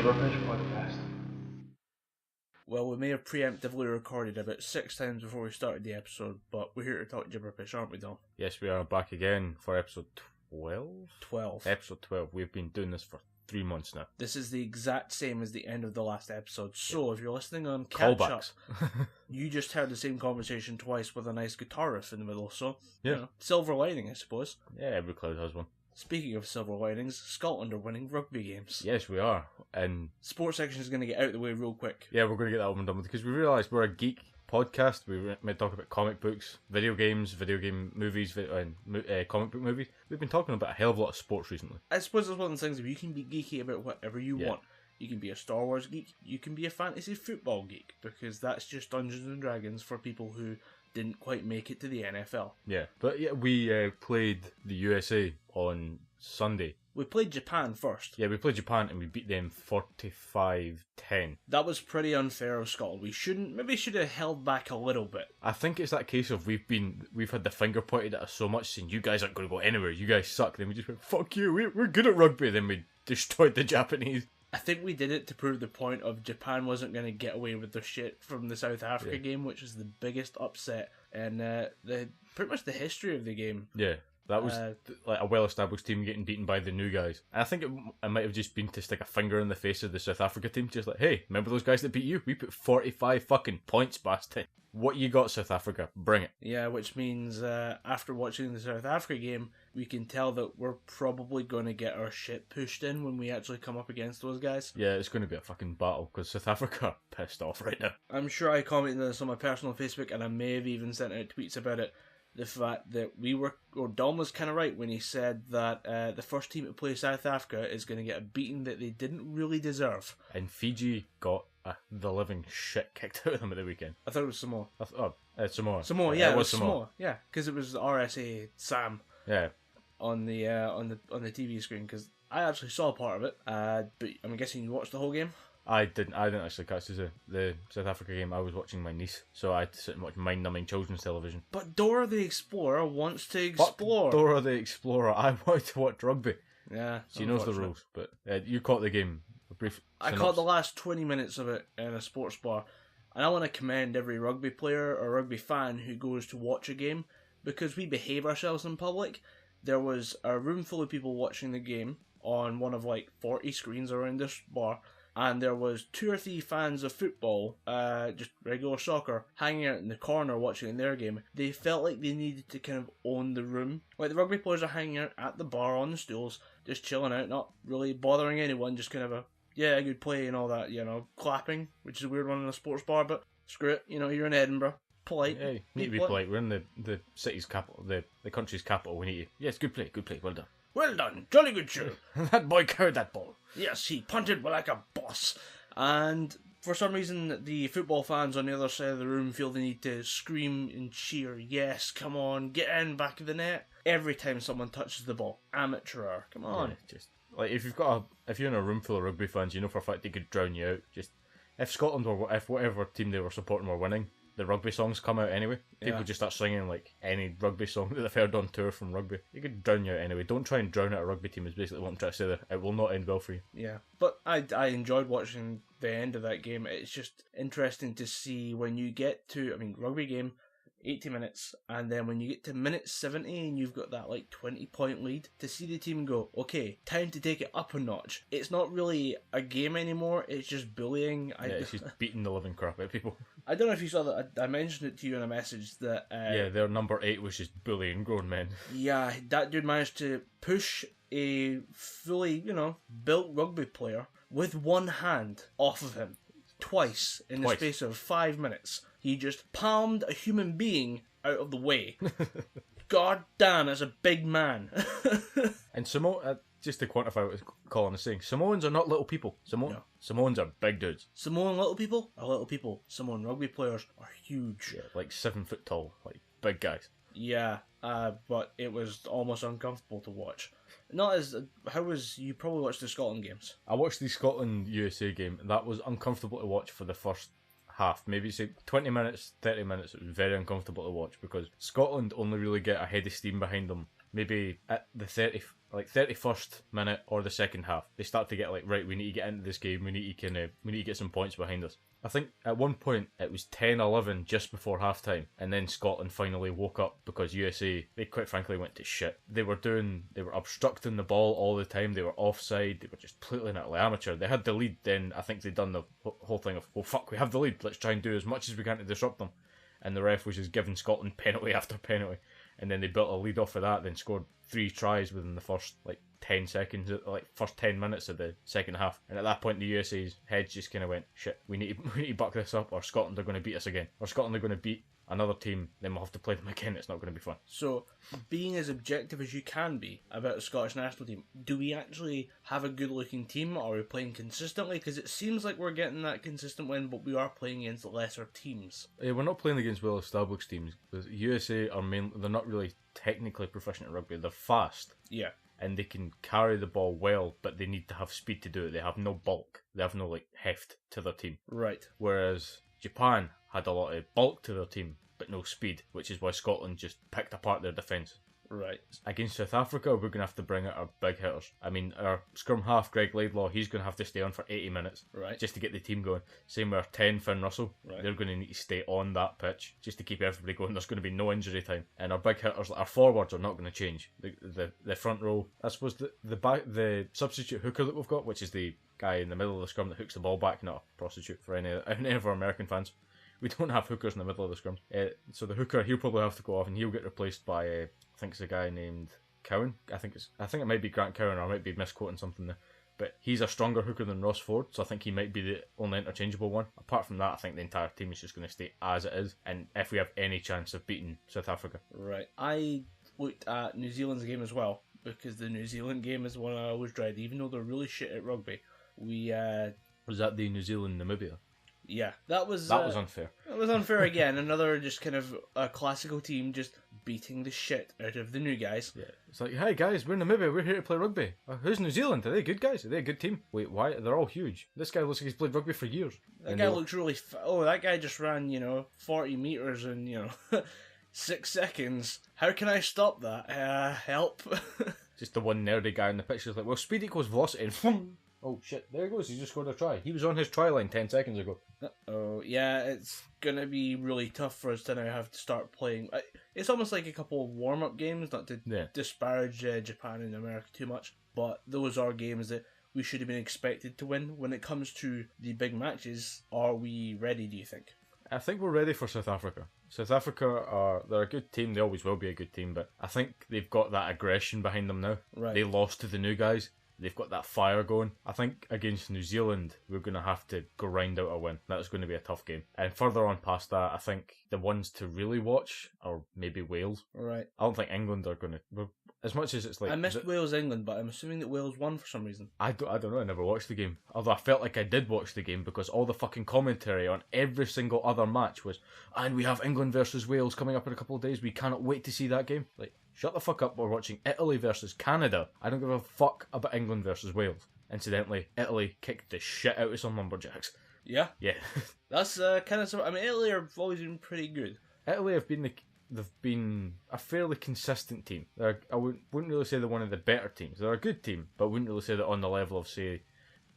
Gibberpish podcast. Well, we may have preemptively recorded about 6 times before we started the episode, but we're here to talk Gibberpish, aren't we, Dom? Yes, we are back again for episode 12? 12. Episode 12. We've been doing this for 3 months now. This is the exact same as the end of the last episode, so if you're listening on catch Callbacks. up, you just heard the same conversation twice with a nice guitar riff in the middle, so, Yeah. silver lining, I suppose. Yeah, every cloud has one. Speaking of silver linings, Scotland are winning rugby games. Yes, we are. And Sports section is going to get out of the way real quick. yeah, we're going to get that one done with because we realised we're a geek podcast. We might talk about comic books, video games, video game movies, and comic book movies. We've been talking about a hell of a lot of sports recently. I suppose it's one of the things, if you can be geeky about whatever you Yeah. want. You can be a Star Wars geek, you can be a fantasy football geek, because that's just Dungeons and Dragons for people who didn't quite make it to the NFL. Yeah, but yeah, we played the USA on Sunday. We played Japan first. Yeah, we played Japan and we beat them 45-10. That was pretty unfair of Scotland. We should have held back a little bit. I think it's that case of we've had the finger pointed at us so much saying you guys aren't going to go anywhere, you guys suck. Then we just went, fuck you, we're good at rugby. Then we destroyed the Japanese. I think we did it to prove the point of Japan wasn't going to get away with their shit from the South Africa game, which is the biggest upset in pretty much the history of the game. Yeah, that was like a well-established team getting beaten by the new guys. And I think it might have just been to stick a finger in the face of the South Africa team, just like, hey, remember those guys that beat you? We put 45 fucking points past it. What you got, South Africa? Bring it. Yeah, which means after watching the South Africa game, we can tell that we're probably going to get our shit pushed in when we actually come up against those guys. Yeah, it's going to be a fucking battle, because South Africa are pissed off right now. I'm sure I commented on this on my personal Facebook, and I may have even sent out tweets about it. The fact that Dom was kind of right when he said that the first team to play South Africa is going to get a beating that they didn't really deserve. And Fiji got the living shit kicked out of them at the weekend. I thought it was Samoa. Samoa. Samoa, yeah, it was Samoa. Yeah, because it was RSA Sam. Yeah. On the TV screen, because I actually saw part of it. But I'm guessing you watched the whole game. I didn't actually catch the South Africa game. I was watching my niece, so I had to sit and watch mind-numbing children's television. But Dora the Explorer wants to explore. Fuck Dora the Explorer. I want to watch rugby. Yeah, She knows the rules, but you caught the game. A brief I caught the last 20 minutes of it in a sports bar, and I want to commend every rugby player or rugby fan who goes to watch a game, because we behave ourselves in public. There was a room full of people watching the game on one of like 40 screens around this bar, and there was 2 or 3 fans of football, just regular soccer, hanging out in the corner watching their game. They felt like they needed to kind of own the room. Like, the rugby players are hanging out at the bar on the stools, just chilling out, not really bothering anyone, just kind of good play and all that, clapping, which is a weird one in a sports bar, but screw it, you're in Edinburgh. Polite. Hey, need to be polite. We're in the city's capital, the country's capital. We need you. Yes, good play, well done. Well done, jolly good show. That boy carried that ball. Yes, he punted like a boss. And for some reason, the football fans on the other side of the room feel the need to scream and cheer. Yes, come on, get in, back of the net. Every time someone touches the ball. Amateur, come on. Yeah, just like if you're in a room full of rugby fans, you know for a fact they could drown you out. Just if Scotland if whatever team they were supporting were winning, the rugby songs come out anyway. People just start singing like any rugby song that they've heard on tour from rugby. You could drown you out anyway. Don't try and drown out a rugby team is basically what I'm trying to say there. It will not end well for you. Yeah, but I enjoyed watching the end of that game. It's just interesting to see when you get to, rugby game, 80 minutes, and then when you get to minute 70 and you've got that like 20-point lead, to see the team go, okay, time to take it up a notch. It's not really a game anymore, it's just bullying. It's just beating the living crap out of people. I don't know if you saw that, I mentioned it to you in a message that... their number 8 was just bullying grown men. Yeah, that dude managed to push a fully, built rugby player with one hand off of him. Twice in the space of 5 minutes. He just palmed a human being out of the way. God damn, that's a big man. And just to quantify what Colin is saying, Samoans are not little people. Samoans are big dudes. Samoan little people are little people. Samoan rugby players are huge. Yeah, like 7 foot tall, like big guys. Yeah, but it was almost uncomfortable to watch. You probably watched the Scotland games. I watched the Scotland USA game, and that was uncomfortable to watch for the first half, maybe say 20 minutes, 30 minutes, it was very uncomfortable to watch because Scotland only really get a head of steam behind them maybe at the 31st minute or the second half. They start to get like, right, we need to get into this game, we need to get some points behind us. I think at one point it was 10-11 just before halftime, and then Scotland finally woke up because USA, they quite frankly went to shit. They were obstructing the ball all the time, they were offside, they were just completely and utterly amateur. They had the lead, then I think they'd done the whole thing of, well fuck, we have the lead, let's try and do as much as we can to disrupt them. And the ref was just giving Scotland penalty after penalty. And then they built a lead off of that, then scored 3 tries within the first 10 seconds, first 10 minutes of the second half. And at that point, the USA's heads just kind of went, shit, we need to buck this up, or Scotland are going to beat us again. Or Scotland are going to beat another team, then we'll have to play them again. It's not going to be fun. So, being as objective as you can be about the Scottish national team, do we actually have a good-looking team, or are we playing consistently? Because it seems like we're getting that consistent win, but we are playing against lesser teams. We're not playing against well-established teams. The USA they're not really technically proficient at rugby. They're fast. Yeah. And they can carry the ball well, but they need to have speed to do it. They have no bulk. They have no heft to their team. Right. Whereas Japan had a lot of bulk to their team, but no speed, which is why Scotland just picked apart their defence. Right. Against South Africa, we're going to have to bring out our big hitters. I mean, our scrum half, Greg Laidlaw, he's going to have to stay on for 80 minutes. Right. Just to get the team going. Same with our 10, Finn Russell. Right. They're going to need to stay on that pitch just to keep everybody going. There's going to be no injury time. And our big hitters, our forwards, are not going to change. The front row, I suppose the substitute hooker that we've got, which is the guy in the middle of the scrum that hooks the ball back, not a prostitute for any of our American fans. We don't have hookers in the middle of the scrum. So the hooker, he'll probably have to go off and he'll get replaced by, I think it's a guy named Cowan. I think it might be Grant Cowan, or I might be misquoting something there. But he's a stronger hooker than Ross Ford, so I think he might be the only interchangeable one. Apart from that, I think the entire team is just going to stay as it is, and if we have any chance of beating South Africa. Right. I looked at New Zealand's game as well, because the New Zealand game is one I always dread, even though they're really shit at rugby. Was that the New Zealand-Namibia? Yeah, that was unfair. That was unfair again. Another just kind of a classical team just beating the shit out of the new guys. Yeah, it's like, hey guys, we're Namibia, we're here to play rugby. Who's New Zealand? Are they good guys? Are they a good team? Wait, why? They're all huge. This guy looks like he's played rugby for years. That guy looks really... that guy just ran, 40 metres in, 6 seconds. How can I stop that? Help. Just the one nerdy guy in the picture is like, well, speed equals velocity, and oh shit, there he goes, he just scored a try. He was on his try line 10 seconds ago. Oh, yeah, it's going to be really tough for us to now have to start playing. It's almost like a couple of warm-up games, not to disparage Japan and America too much, but those are games that we should have been expected to win. When it comes to the big matches, are we ready, do you think? I think we're ready for South Africa. South Africa they're a good team, they always will be a good team, but I think they've got that aggression behind them now. Right. They lost to the new guys. They've got that fire going. I think against New Zealand, we're going to have to grind out a win. That's going to be a tough game. And further on past that, I think the ones to really watch are maybe Wales. Right. I don't think England are going to... As much as it's like... I missed Wales-England, but I'm assuming that Wales won for some reason. I don't know, I never watched the game. Although I felt like I did watch the game because all the fucking commentary on every single other match was, and we have England versus Wales coming up in a couple of days, we cannot wait to see that game. Like, shut the fuck up, we're watching Italy versus Canada. I don't give a fuck about England versus Wales. Incidentally, Italy kicked the shit out of some lumberjacks. Yeah? Yeah. That's kind of... I mean, Italy have always been pretty good. Italy they've been a fairly consistent team. I wouldn't really say they're one of the better teams. They're a good team, but I wouldn't really say they're on the level of, say,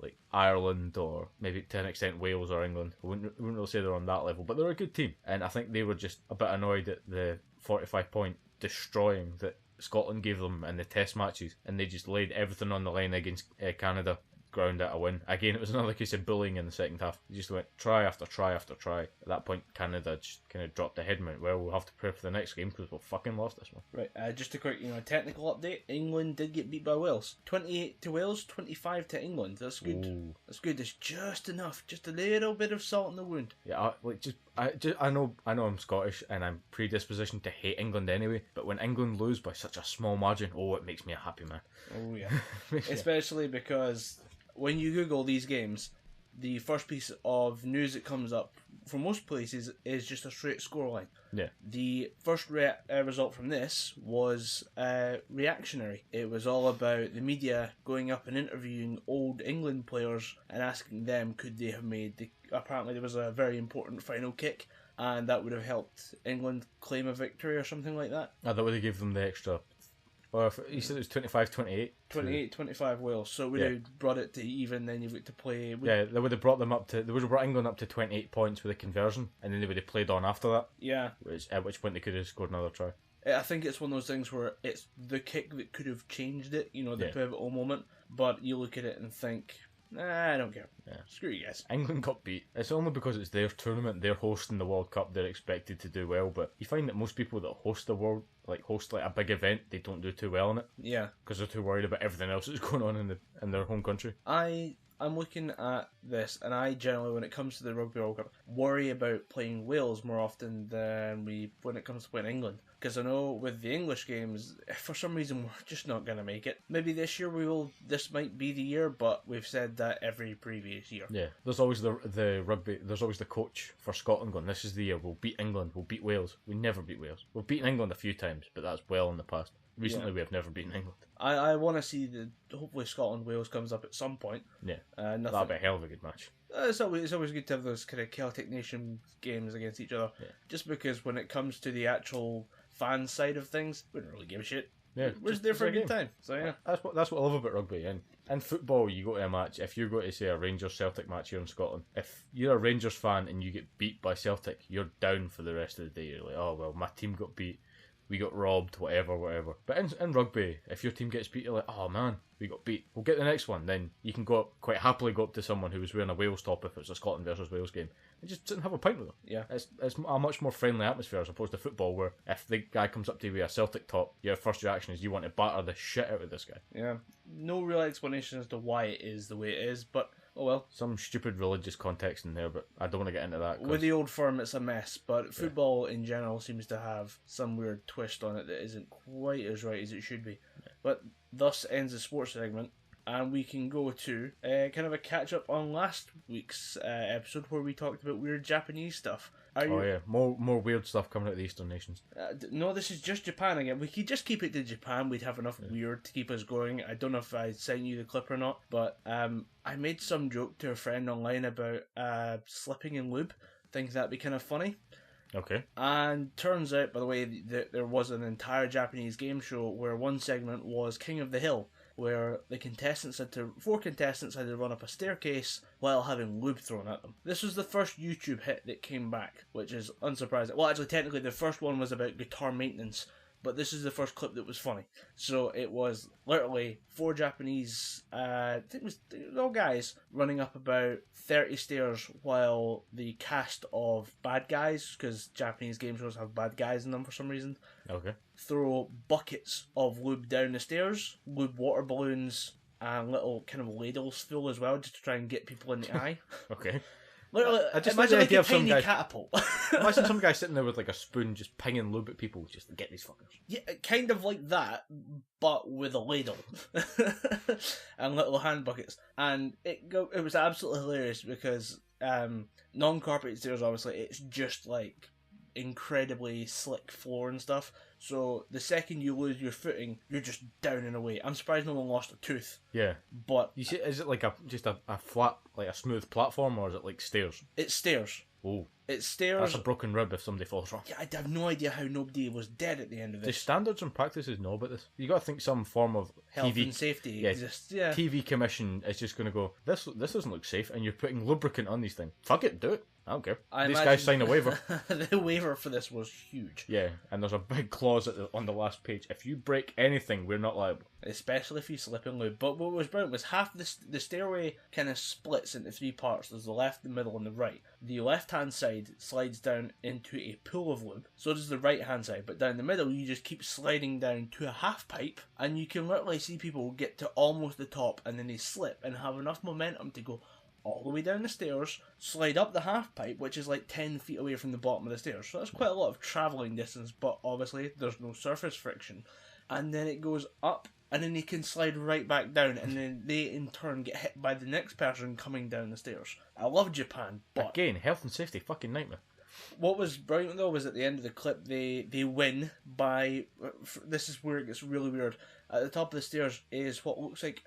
like Ireland or maybe to an extent Wales or England. I wouldn't really say they're on that level, but they're a good team. And I think they were just a bit annoyed at the 45-point destroying that Scotland gave them in the test matches, and they just laid everything on the line against Canada, ground out a win. Again, it was another case of bullying in the second half. They just went try after try after try. At that point, Canada just kind of dropped the head and went, well, we'll have to prepare for the next game because we'll fucking lost this one. Right, just a quick technical update. England did get beat by Wales. 28 to Wales, 25 to England. That's good. Ooh. That's good. It's just enough. Just a little bit of salt in the wound. Yeah, I know I'm Scottish and I'm predispositioned to hate England anyway, but when England lose by such a small margin, it makes me a happy man. Oh yeah. Especially because when you Google these games, the first piece of news that comes up for most places is just a straight scoreline. Yeah. The first result from this was reactionary. It was all about the media going up and interviewing old England players and asking them could they have made apparently there was a very important final kick, and that would have helped England claim a victory or something like that. I thought they gave them the extra. Or if you said it was 25-28. 28-25 Wales, so it would have brought it to even. Then you've got to play. Yeah, they would have brought them up to. They would have brought England up to 28 points with a conversion, and then they would have played on after that. Yeah. At which point they could have scored another try. I think it's one of those things where it's the kick that could have changed it, the pivotal moment. But you look at it and think, I don't care. Yeah. Screw you guys. England got beat. It's only because it's their tournament, they're hosting the World Cup, they're expected to do well. But you find that most people that host a big event, they don't do too well in it. Yeah. Because they're too worried about everything else that's going on in their home country. I'm looking at this, and I generally, when it comes to the Rugby World Cup, worry about playing Wales more often than when it comes to playing England. Because I know with the English games, for some reason, we're just not going to make it. Maybe this year this might be the year, but we've said that every previous year. Yeah, there's always the rugby, there's always the coach for Scotland going, this is the year, we'll beat England, we'll beat Wales. We never beat Wales. We've beaten England a few times, but that's well in the past. Recently, we have never beaten England. I want to see hopefully Scotland-Wales comes up at some point. Yeah, that'll be a hell of a good match. It's always good to have those kind of Celtic Nation games against each other. Yeah. Just because when it comes to the actual fan side of things, we don't really give a shit. Yeah, we're just there for a good time. So yeah, that's what I love about rugby. And in football, you go to a match. If you're going to say a Rangers Celtic match here in Scotland, if you're a Rangers fan and you get beat by Celtic, you're down for the rest of the day. You're like, oh well, my team got beat. We got robbed, whatever. But in rugby, if your team gets beat, you're like, oh man, we got beat. We'll get the next one. Then you can quite happily go up to someone who was wearing a Wales top if it's a Scotland versus Wales game and just sit and have a pint with them. Yeah. It's a much more friendly atmosphere as opposed to football where if the guy comes up to you with a Celtic top, your first reaction is you want to batter the shit out of this guy. Yeah. No real explanation as to why it is the way it is, but oh well. Some stupid religious context in there, but I don't want to get into that. With the old firm, it's a mess, but football in general seems to have some weird twist on it that isn't quite as right as it should be. Yeah. But thus ends the sports segment, and we can go to kind of a catch-up on last week's episode where we talked about weird Japanese stuff. More weird stuff coming out of the Eastern nations. No, this is just Japan again. We could just keep it to Japan. We'd have enough weird to keep us going. I don't know if I sent you the clip or not, but I made some joke to a friend online about slipping in lube. Think that'd be kind of funny. Okay. And turns out, by the way, that there was an entire Japanese game show where one segment was King of the Hill, where the four contestants had to run up a staircase while having lube thrown at them. This was the first YouTube hit that came back, which is unsurprising. Well, actually, technically, the first one was about guitar maintenance, but this is the first clip that was funny. So it was literally four Japanese, I think it was all guys, running up about 30 stairs while the cast of bad guys, because Japanese game shows have bad guys in them for some reason, throw buckets of lube down the stairs, lube water balloons, and little kind of ladles full as well, just to try and get people in the eye. Okay. Literally, imagine like a tiny catapult. Imagine some guy sitting there with like a spoon just pinging lube at people just to get these fuckers. Yeah, kind of like that, but with a ladle. And little hand buckets. And it was absolutely hilarious because non-carpeted stairs, obviously, it's just like incredibly slick floor and stuff. So the second you lose your footing, you're just down and away. I'm surprised no one lost a tooth. Yeah. But you see, is it like just a flat, like a smooth platform, or is it like stairs? It's stairs. Oh. It's stairs. That's a broken rib if somebody falls wrong. Yeah, I have no idea how nobody was dead at the end of this. Do standards and practices know about this? You got to think some form of health and safety exists. Yeah. TV commission is just going to go, this doesn't look safe, and you're putting lubricant on these things. Fuck it, do it. I don't care. These guys sign a waiver. The waiver for this was huge. Yeah, and there's a big clause on the last page. If you break anything, we're not liable. Especially if you slip and lube. But what was brilliant was half the stairway kind of splits into three parts. There's the left, the middle, and the right. The left-hand side slides down into a pool of lube. So does the right-hand side. But down the middle, you just keep sliding down to a half pipe, and you can literally see people get to almost the top, and then they slip and have enough momentum to go all the way down the stairs, slide up the half pipe, which is like 10 feet away from the bottom of the stairs. So that's quite a lot of travelling distance, but obviously there's no surface friction. And then it goes up, and then they can slide right back down, and then they in turn get hit by the next person coming down the stairs. I love Japan, but again, health and safety, fucking nightmare. What was brilliant though was at the end of the clip they win by, this is where it gets really weird. At the top of the stairs is what looks like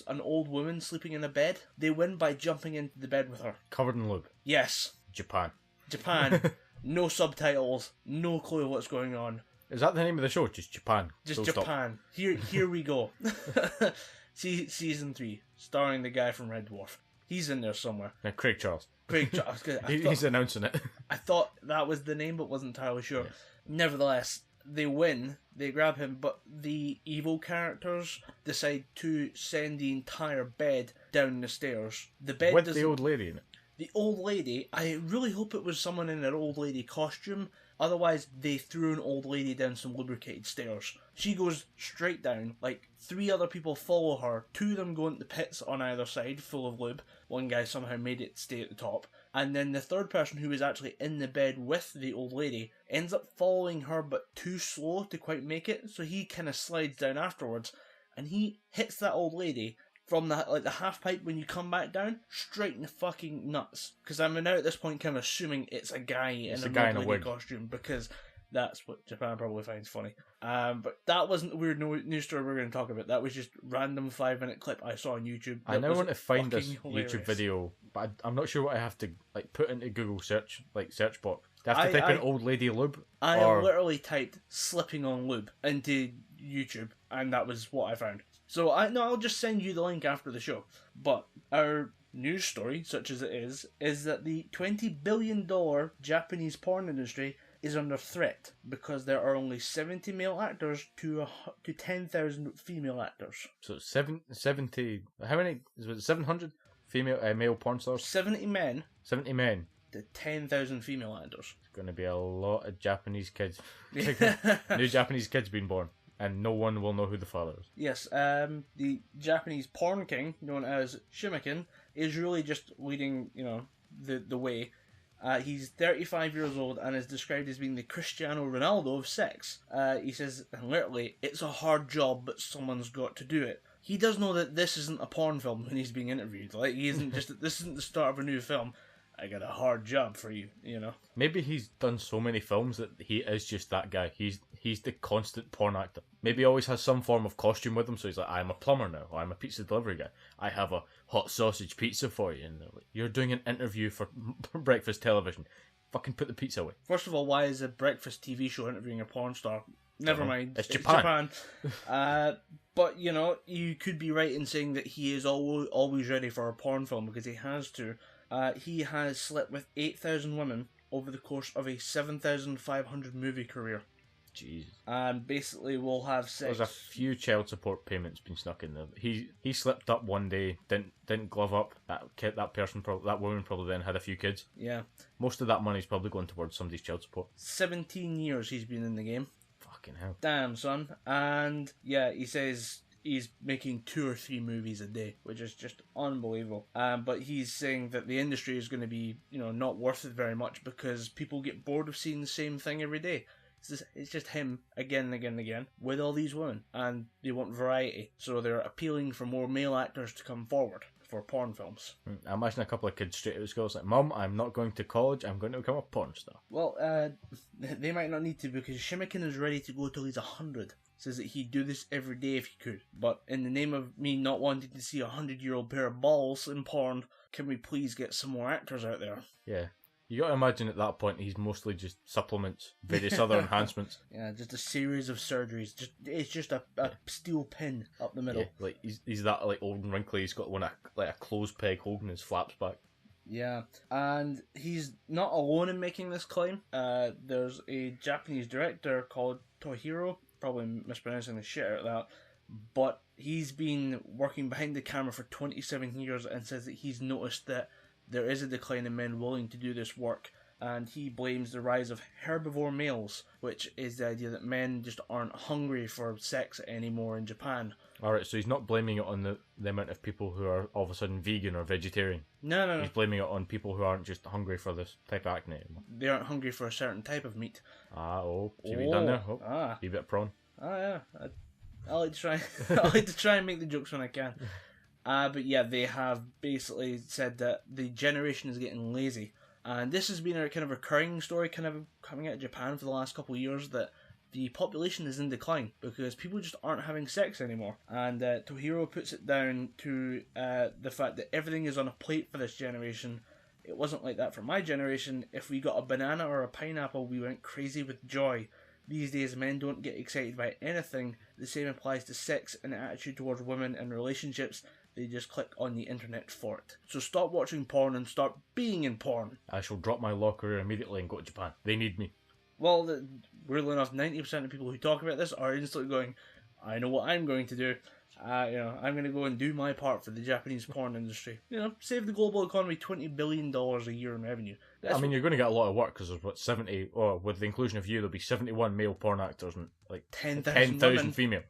an old woman sleeping in a bed. They win by jumping into the bed with her. Covered in lube. Yes. Japan. No subtitles. No clue what's going on. Is that the name of the show? Just Japan. Just Japan. Here we go. Season 3, starring the guy from Red Dwarf. He's in there somewhere. Yeah, Craig Charles. He's announcing it. I thought that was the name, but wasn't entirely sure. Yeah. Nevertheless, they win. They grab him, but the evil characters decide to send the entire bed down the stairs. The bed with the old lady in it. The old lady. I really hope it was someone in an old lady costume. Otherwise, they threw an old lady down some lubricated stairs. She goes straight down. Like, 3 other people follow her. 2 of them go into the pits on either side, full of lube. One guy somehow made it stay at the top. And then the third person, who was actually in the bed with the old lady, ends up following her, but too slow to quite make it. So he kind of slides down afterwards. And he hits that old lady from the half pipe when you come back down, straight in the fucking nuts. Because I'm now at this point kind of assuming it's a guy in a wig costume, because that's what Japan probably finds funny. But that wasn't the weird news story we're going to talk about. That was just random 5-minute clip I saw on YouTube. I now want to find this YouTube video, but I'm not sure what I have to put into Google search box. Do I have to type in old lady lube? I literally typed slipping on lube into YouTube, and that was what I found. So I'll just send you the link after the show. But our news story, such as it is that the $20 billion Japanese porn industry is under threat because there are only 70 male actors to 10,000 female actors. So 70, how many? Is it 700 male porn stars? 70 men. 70 men. To 10,000 female actors. It's going to be a lot of Japanese kids. New Japanese kids being born. And no one will know who the father is. Yes, the Japanese porn king, known as Shimiken, is really just leading, the way. He's 35 years old and is described as being the Cristiano Ronaldo of sex. He says, literally, it's a hard job, but someone's got to do it. He does know that this isn't a porn film when he's being interviewed. Like, he isn't just, this isn't the start of a new film. I got a hard job for you, Maybe he's done so many films that he is just that guy. He's the constant porn actor. Maybe he always has some form of costume with him, so he's like, I'm a plumber now, or I'm a pizza delivery guy. I have a hot sausage pizza for you. And like, you're doing an interview for breakfast television. Fucking put the pizza away. First of all, why is a breakfast TV show interviewing a porn star? Never mind. It's Japan. But, you could be right in saying that he is always ready for a porn film because he has to. He has slept with 8,000 women over the course of a 7,500 movie career. Jeez. And basically will have sex. There's a few child support payments been snuck in there. He slipped up one day, didn't glove up. That woman probably then had a few kids. Yeah. Most of that money's probably going towards somebody's child support. 17 years he's been in the game. Fucking hell. Damn, son. And yeah, he says he's making 2 or 3 movies a day, which is just unbelievable. But he's saying that the industry is going to be, not worth it very much because people get bored of seeing the same thing every day. It's just him again and again and again with all these women, and they want variety. So they're appealing for more male actors to come forward for porn films. I imagine a couple of kids straight out of school like, Mum, I'm not going to college, I'm going to become a porn star. Well, they might not need to because Shimiken is ready to go till he's 100. Says that he'd do this every day if he could. But in the name of me not wanting to see a 100-year-old pair of balls in porn, can we please get some more actors out there? Yeah. You got to imagine at that point he's mostly just supplements, various other enhancements. Yeah, just a series of surgeries. It's just a steel pin up the middle. Yeah, like he's that like old and wrinkly. He's got a clothes peg holding his flaps back. Yeah, and he's not alone in making this claim. There's a Japanese director called Tohiro, probably mispronouncing the shit out of that, but he's been working behind the camera for 27 years and says that he's noticed that there is a decline in men willing to do this work, and he blames the rise of herbivore males, which is the idea that men just aren't hungry for sex anymore in Japan. Alright, so he's not blaming it on the amount of people who are all of a sudden vegan or vegetarian. No. He's blaming it on people who aren't just hungry for this type of acne anymore. They aren't hungry for a certain type of meat. See what you done there? Wee bit of prawn. Yeah. I like to try. I like to try and make the jokes when I can. But yeah, they have basically said that the generation is getting lazy And this has been a kind of recurring story kind of coming out of Japan for the last couple of years, that the population is in decline because people just aren't having sex anymore. And Tohiro puts it down to the fact that everything is on a plate for this generation. It wasn't like that for my generation. If we got a banana or a pineapple, we went crazy with joy. These days, men don't get excited by anything. The same applies to sex and attitude towards women and relationships. They just click on the internet for it. So stop watching porn and start being in porn. I shall drop my law career immediately and go to Japan. They need me. Well, weirdly enough, 90% of people who talk about this are instantly going, I know what I'm going to do. I'm going to go and do my part for the Japanese porn industry. Save the global economy $20 billion a year in revenue. I mean, you're going to get a lot of work because there's 70, or with the inclusion of you, there'll be 71 male porn actors and like 10,000 female.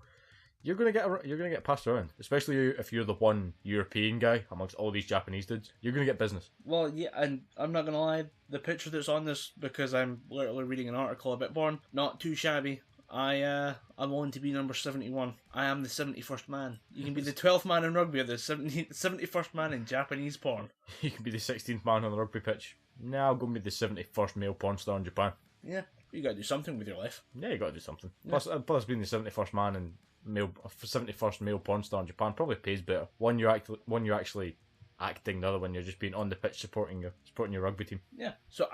You're going to get passed around, especially if you're the one European guy amongst all these Japanese dudes. You're going to get business. Well, yeah, and I'm not going to lie, the picture that's on this, because I'm literally reading an article about porn, not too shabby. I'm willing to be number 71. I am the 71st man. You can be the 12th man in rugby or the 71st man in Japanese porn. You can be the 16th man on the rugby pitch. Now I'm going to be the 71st male porn star in Japan. Yeah, you got to do something with your life. Yeah, you got to do something. Yeah. Plus being the 71st man and 71st male porn star in Japan probably pays better. One you're actually acting, the other one you're just being on the pitch supporting your rugby team. Yeah. So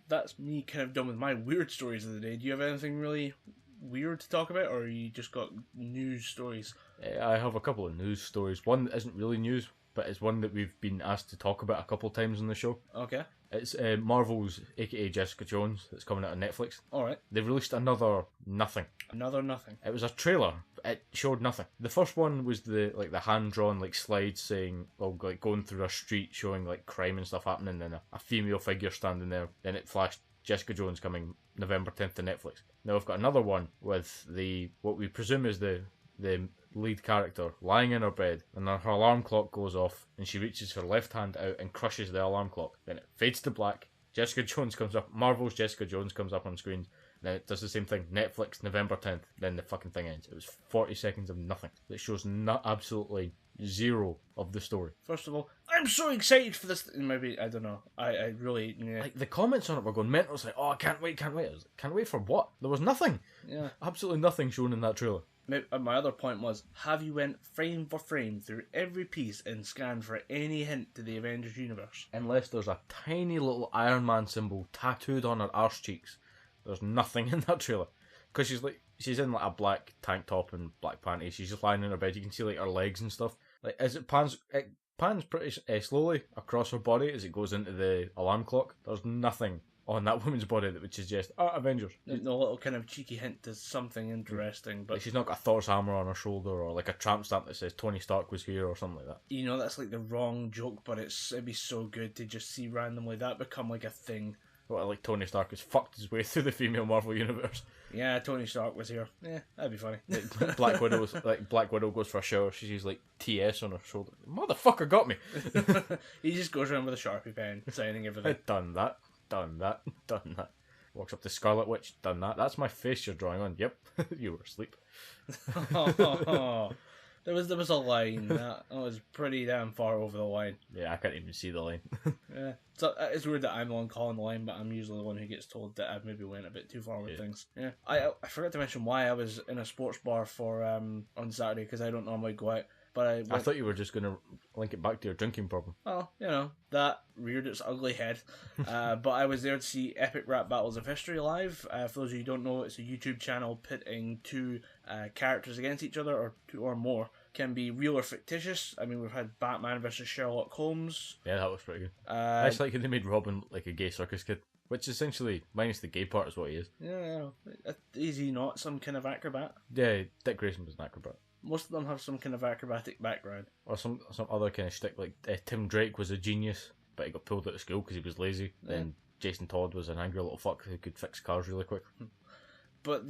that's me kind of done with my weird stories of the day. Do you have anything really weird to talk about, or you just got news stories? I have a couple of news stories. One that isn't really news, but it's one that we've been asked to talk about a couple of times on the show. Okay. It's Marvel's, aka Jessica Jones, that's coming out on Netflix. Alright. They've released another nothing. Another nothing. It was a trailer. It showed nothing. The first one was the hand-drawn slides saying, going through a street showing crime and stuff happening, and a female figure standing there. Then it flashed Jessica Jones coming November 10th to Netflix. Now we've got another one with what we presume is the lead character lying in her bed, and her alarm clock goes off, and she reaches her left hand out and crushes the alarm clock. Then it fades to black. Jessica Jones comes up. Marvel's Jessica Jones comes up on screen. Then it does the same thing. Netflix, November 10th. Then the fucking thing ends. It was 40 seconds of nothing. It shows absolutely zero of the story. First of all, I'm so excited for this. Maybe, I don't know. I really... Yeah. The comments on it were going mental. It's I can't wait. I was can't wait for what? There was nothing. Yeah. Absolutely nothing shown in that trailer. My other point was, have you went frame for frame through every piece and scanned for any hint to the Avengers universe? Unless there's a tiny little Iron Man symbol tattooed on her arse cheeks. There's nothing in that trailer. Because she's in a black tank top and black panties. She's just lying in her bed. You can see her legs and stuff. As it pans pretty slowly across her body as it goes into the alarm clock. There's nothing on that woman's body that would suggest Avengers. No little kind of cheeky hint to something interesting, but she's not got a Thor's hammer on her shoulder or a tramp stamp that says Tony Stark was here or something like that. That's the wrong joke, but it'd be so good to just see randomly that become a thing. What, Tony Stark has fucked his way through the female Marvel universe. Yeah, Tony Stark was here. Yeah, that'd be funny. Black Widow goes for a shower. She sees TS on her shoulder. Motherfucker got me. He just goes around with a Sharpie pen signing everything. Done that. Walks up to Scarlet Witch. Done that. That's my face you're drawing on. Yep. You were asleep. There was a line that was pretty damn far over the line. Yeah, I can't even see the line. Yeah, so it's weird that I'm the one calling the line, but I'm usually the one who gets told that I've maybe went a bit too far with things. Yeah, I forgot to mention why I was in a sports bar for on Saturday, because I don't normally go out. But I thought you were just going to link it back to your drinking problem. Well, that reared its ugly head. But I was there to see Epic Rap Battles of History live. For those of you who don't know, it's a YouTube channel pitting two characters against each other, or two or more. Can be real or fictitious. I mean, we've had Batman versus Sherlock Holmes. Yeah, that was pretty good. I just like how they made Robin a gay circus kid. Which essentially, minus the gay part, is what he is. Yeah, is he not some kind of acrobat? Yeah, Dick Grayson was an acrobat. Most of them have some kind of acrobatic background. Or some other kind of shtick, Tim Drake was a genius, but he got pulled out of school because he was lazy. Yeah. Then Jason Todd was an angry little fuck who could fix cars really quick. But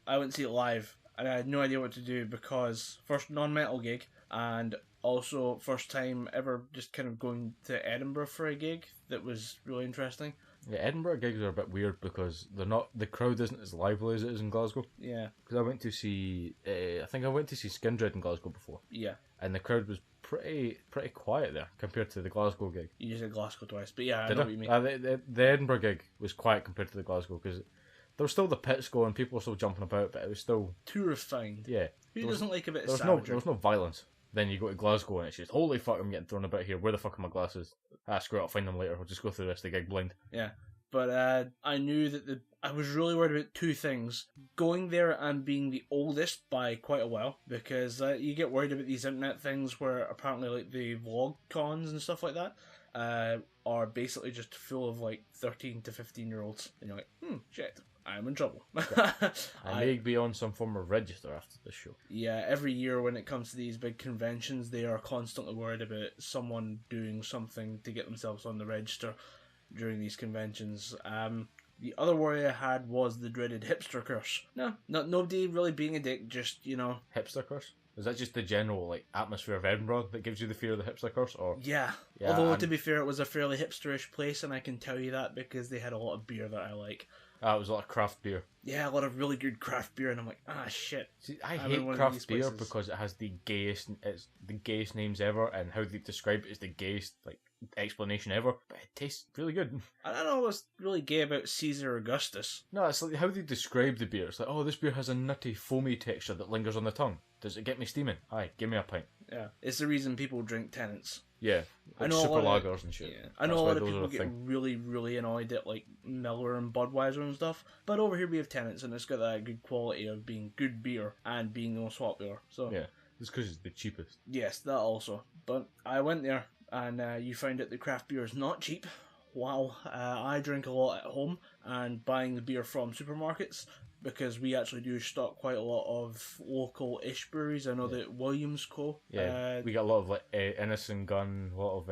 I went to see it live, and I had no idea what to do, because first non-metal gig, and also first time ever just kind of going to Edinburgh for a gig that was really interesting. Yeah, Edinburgh gigs are a bit weird because the crowd isn't as lively as it is in Glasgow. Yeah. Because I went to see, I think I went to see Skindred in Glasgow before, Yeah. and the crowd was pretty quiet there compared to the Glasgow gig. You said Glasgow twice, but yeah, I Did know I? what you mean. The Edinburgh gig was quiet compared to the Glasgow because there was still the pits going, people were still jumping about, but it was still Too refined. yeah. Who doesn't like a bit of There savagery? was no violence. Then you go to Glasgow and it's just holy fuck, I'm getting thrown about here. Where the fuck are my glasses? Screw it, I'll find them later. I'll just go through the rest of the gig blind. Yeah. But I knew that I was really worried about two things. Going there and being the oldest by quite a while, because you get worried about these internet things where apparently like the vlog cons and stuff like that are basically just full of like 13 to 15-year-olds. And you're like, shit, I'm in trouble. I may be on some form of register after this show. Yeah, every year when it comes to these big conventions, they are constantly worried about someone doing something to get themselves on the register during these conventions. The other worry I had was the dreaded hipster curse. No, nobody really being a dick, just, Hipster curse? Is that just the general like atmosphere of Edinburgh that gives you the fear of the hipster curse? Or Yeah. Although, to be fair, it was a fairly hipsterish place, and I can tell you that because they had a lot of beer that I like. it was a lot of craft beer. Yeah, a lot of really good craft beer, and I'm like, shit. See, I I'm in hate one of craft these beer places. because it has it's the gayest names ever, and how they describe it is the gayest like explanation ever. But it tastes really good. I don't know what's really gay about Caesar Augustus. No, it's like how they describe the beer. It's like, oh, this beer has a nutty, foamy texture that lingers on the tongue. Does it get me steaming? Aye, give me a pint. Yeah, it's the reason people drink Tennants. Yeah, I like know a super lot of- lagers and shit. Yeah, I know That's a why lot of those people are a get thing. really, really annoyed at like Miller and Budweiser and stuff. But over here we have Tennants, and it's got that good quality of being good beer and being no swap beer. So Yeah, it's because it's the cheapest. yes, that also. But I went there, and you find out the craft beer is not cheap. Wow, I drink a lot at home and buying the beer from supermarkets, because we actually do stock quite a lot of local-ish breweries. I know that Williams Co. Yeah, we got a lot of like Innocent Gun, a lot of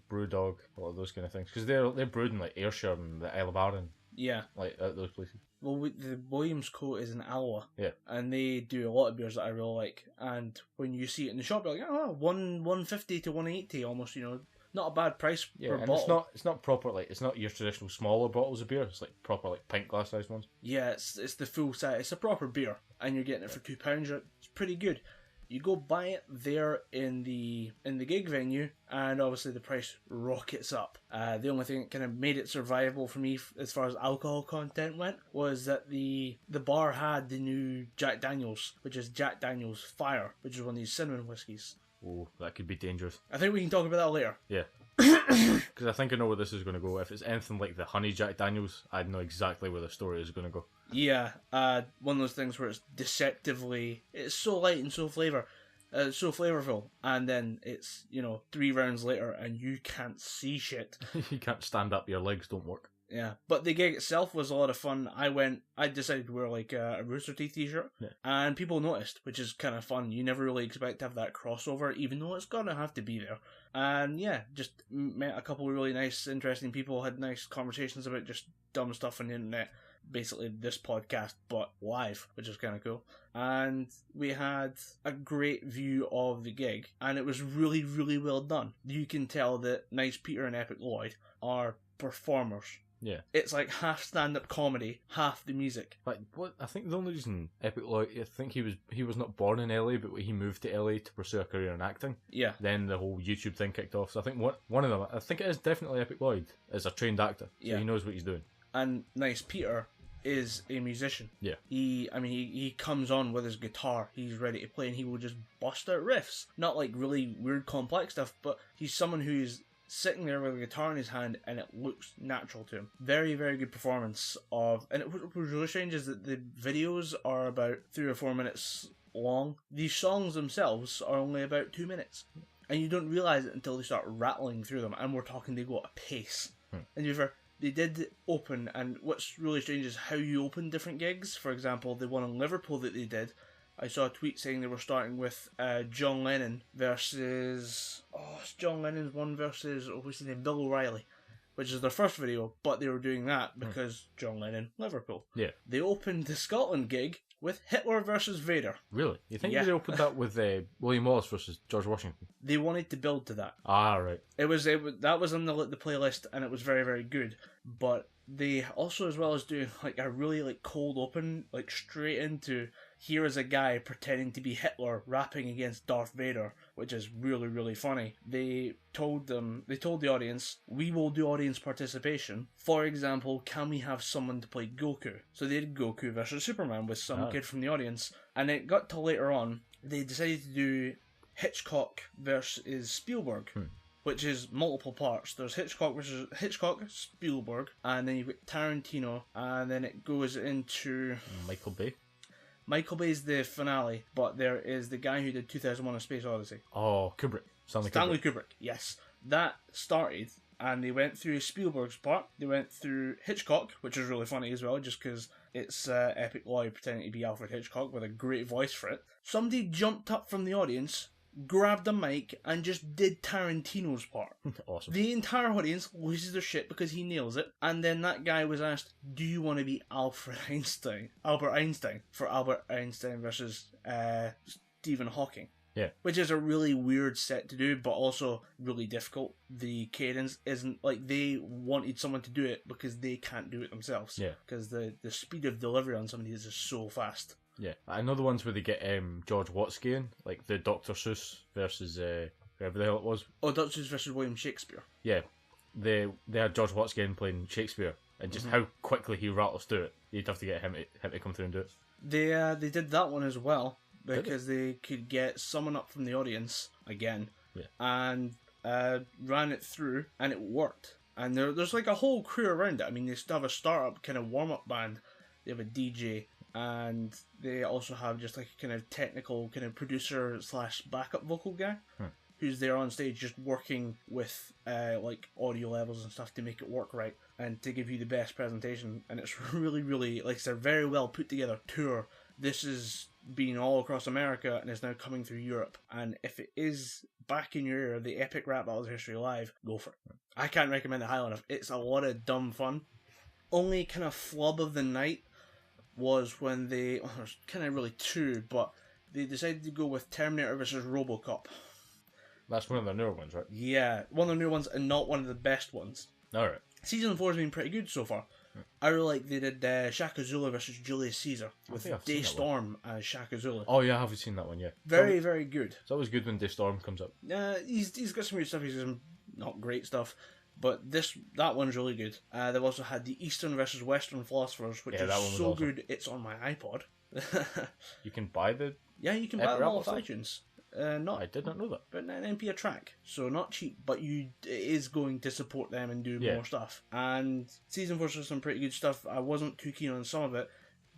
Brewdog, a lot of those kind of things because they're brewed in like Ayrshire and the Isle of Arran, Yeah. like at those places. Well, the Williams Co. is in Alloa. Yeah. And they do a lot of beers that I really like. And when you see it in the shop, you're like, $150 to $180 almost, not a bad price Yeah, per and bottle. it's not proper like it's not your traditional smaller bottles of beer. It's like proper like pint glass sized ones. Yeah, it's the full size. It's a proper beer, and you're getting it for £2. It's pretty good. You go buy it there in the gig venue, and obviously the price rockets up. The only thing that kind of made it survivable for me as far as alcohol content went was that the bar had the new Jack Daniels, which is Jack Daniels Fire, which is one of these cinnamon whiskies. Oh, that could be dangerous. I think we can talk about that later. Yeah. Because I think I know where this is going to go. If it's anything like the Honey Jack Daniels, I'd know exactly where the story is going to go. Yeah, one of those things where it's deceptively, it's so light and so so flavorful, and then it's 3 rounds later and you can't see shit. You can't stand up, your legs don't work. Yeah, but the gig itself was a lot of fun. I decided to wear like a Rooster Teeth t-shirt, Yeah. and people noticed, which is kind of fun. You never really expect to have that crossover, even though it's gonna have to be there. And yeah, just met a couple of really nice, interesting people, had nice conversations about just dumb stuff on the internet. Basically this podcast, but live, which is kind of cool. And we had a great view of the gig, and it was really, really well done. You can tell that Nice Peter and Epic Lloyd are performers. Yeah. It's like half stand-up comedy, half the music. Like what? I think the only reason Epic Lloyd, I think he was not born in LA, but he moved to LA to pursue a career in acting. Yeah. Then the whole YouTube thing kicked off. So I think one of them, I think it is definitely Epic Lloyd, is a trained actor. So Yeah. he knows what he's doing. And Nice Peter is a musician. Yeah. He comes on with his guitar. He's ready to play, and he will just bust out riffs. Not like really weird, complex stuff, but he's someone who's sitting there with a guitar in his hand, and it looks natural to him. Very, very good performance and what was really strange is that the videos are about 3 or 4 minutes long. These songs themselves are only about 2 minutes, and you don't realise it until they start rattling through them, and we're talking they go at a pace. And they did open, and what's really strange is how you open different gigs. For example, the one in Liverpool that they did, I saw a tweet saying they were starting with John Lennon versus... it's John Lennon's one versus, what's his name, Bill O'Reilly, which is their first video, but they were doing that because John Lennon, Liverpool. Yeah. They opened the Scotland gig with Hitler versus Vader. Really? You think Yeah. they opened that with William Wallace versus George Washington? They wanted to build to that. Ah, right. That was on the playlist, and it was very, very good. But they also, as well as doing like a really like cold open, like straight into, here is a guy pretending to be Hitler rapping against Darth Vader, which is really, really funny. They told the audience, we will do audience participation. For example, can we have someone to play Goku? So they did Goku versus Superman with some kid from the audience. And it got to later on, they decided to do Hitchcock versus Spielberg. Which is multiple parts. There's Hitchcock, Spielberg, and then you've got Tarantino, and then it goes into Michael Bay. Michael Bay's the finale, but there is the guy who did 2001: A Space Odyssey. Oh, Kubrick. Stanley Kubrick. Yes, that started, and they went through Spielberg's part. They went through Hitchcock, which is really funny as well, just because it's Epic Lloyd pretending to be Alfred Hitchcock with a great voice for it. Somebody jumped up from the audience, grabbed a mic, and just did Tarantino's part. Awesome. The entire audience loses their shit because he nails it. And then that guy was asked, do you want to be Albert Einstein for Albert Einstein versus Stephen Hawking. Yeah. Which is a really weird set to do, but also really difficult. The cadence isn't, like, they wanted someone to do it because they can't do it themselves. Yeah. Because the speed of delivery on some of these is so fast. Yeah, I know the ones where they get George Watsky in, like the Dr. Seuss versus whoever the hell it was. Oh, Dr. Seuss versus William Shakespeare. Yeah, they had George Watsky in playing Shakespeare, and just how quickly he rattles through it. You'd have to get him to come through and do it. They did that one as well because they could get someone up from the audience again, and ran it through, and it worked. And there's like a whole crew around it. I mean, they still have a startup kind of warm up band. They have a DJ. And they also have just like a kind of technical kind of producer / backup vocal guy who's there on stage just working with like audio levels and stuff to make it work right and to give you the best presentation. And it's really, really, like I said, very well put together tour. This is being all across America and is now coming through Europe. And if it is back in your ear, the Epic Rap Battles History Live, go for it. I can't recommend it highly enough. It's a lot of dumb fun. Only kind of flub of the night was when there's kind of really two, but they decided to go with Terminator versus RoboCop. That's one of the newer ones, right? Yeah, one of the new ones and not one of the best ones. Alright. Season 4 has been pretty good so far. I really like they did Shaka Zulu versus Julius Caesar with Day Storm as Shaka Zulu. Oh yeah, I haven't seen that one yet. Very, very good. It's always good when Day Storm comes up. He's got some good stuff, he's got some not great stuff. But that one's really good. They've also had the Eastern versus Western Philosophers, which is so awesome. Good. It's on my iPod. You can buy the... Yeah, you can buy them all off iTunes. I did not know that. But 9p a track, so not cheap, but it is going to support them and do more stuff. And Season 4 was some pretty good stuff. I wasn't too keen on some of it,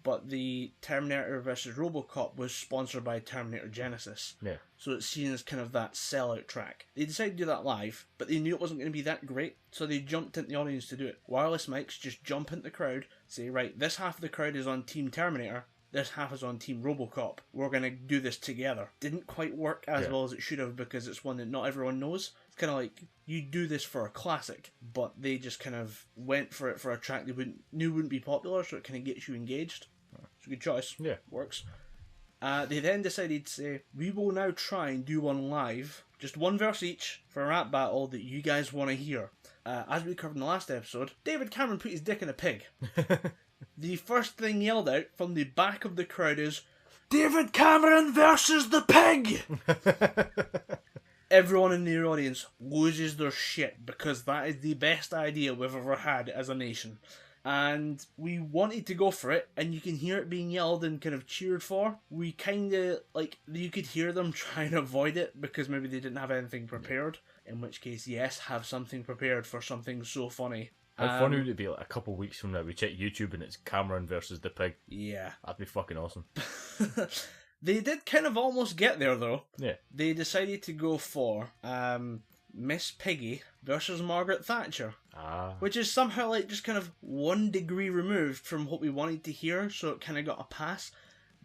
but the Terminator versus RoboCop was sponsored by Terminator Genesis. Yeah. So it's seen as kind of that sellout track. They decided to do that live, but they knew it wasn't going to be that great, so they jumped into the audience to do it. Wireless mics just jump into the crowd, say, right, this half of the crowd is on Team Terminator, this half is on Team RoboCop. We're going to do this together. Didn't quite work as well as it should have because it's one that not everyone knows. It's kind of like, you do this for a classic, but they just kind of went for it for a track they knew wouldn't be popular, so it kind of gets you engaged. It's a good choice. Yeah. Works. They then decided to say, we will now try and do one live, just one verse each, for a rap battle that you guys want to hear. As we covered in the last episode, David Cameron put his dick in a pig. The first thing yelled out from the back of the crowd is, David Cameron versus the pig! Everyone in the audience loses their shit because that is the best idea we've ever had as a nation. And we wanted to go for it, and you can hear it being yelled and kind of cheered for. We kind of, like, you could hear them trying to avoid it because maybe they didn't have anything prepared. In which case, yes, have something prepared for something so funny. How funny would it be like a couple of weeks from now we check YouTube and it's Cameron versus the pig? Yeah. That'd be fucking awesome. They did kind of almost get there though. Yeah. They decided to go for Miss Piggy versus Margaret Thatcher. Which is somehow like just kind of 1 degree removed from what we wanted to hear, so it kind of got a pass.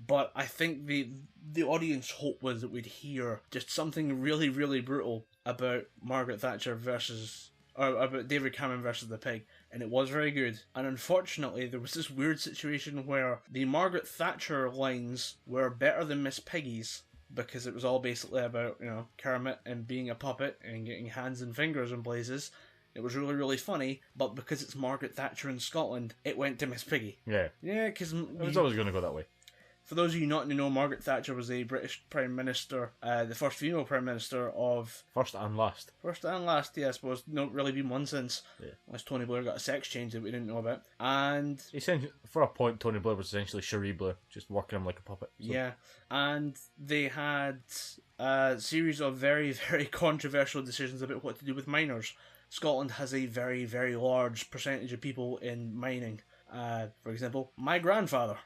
But I think the audience hope was that we'd hear just something really, really brutal about Margaret Thatcher versus... or about David Cameron versus the pig, and it was very good. And unfortunately, there was this weird situation where the Margaret Thatcher lines were better than Miss Piggy's, because it was all basically about, you know, Kermit and being a puppet and getting hands and fingers in places. It was really, really funny, but because it's Margaret Thatcher in Scotland, it went to Miss Piggy. Yeah. Yeah, because... It was always going to go that way. For those of you not to know, Margaret Thatcher was a British Prime Minister, the first female Prime Minister of... First and last. First and last, yeah, I suppose. Not really been one since. Yeah. Unless Tony Blair got a sex change that we didn't know about. And... Essentially, for a point, Tony Blair was essentially Cherie Blair, just working him like a puppet. So. Yeah. And they had a series of very, very controversial decisions about what to do with minors. Scotland has a very, very large percentage of people in mining. For example, my grandfather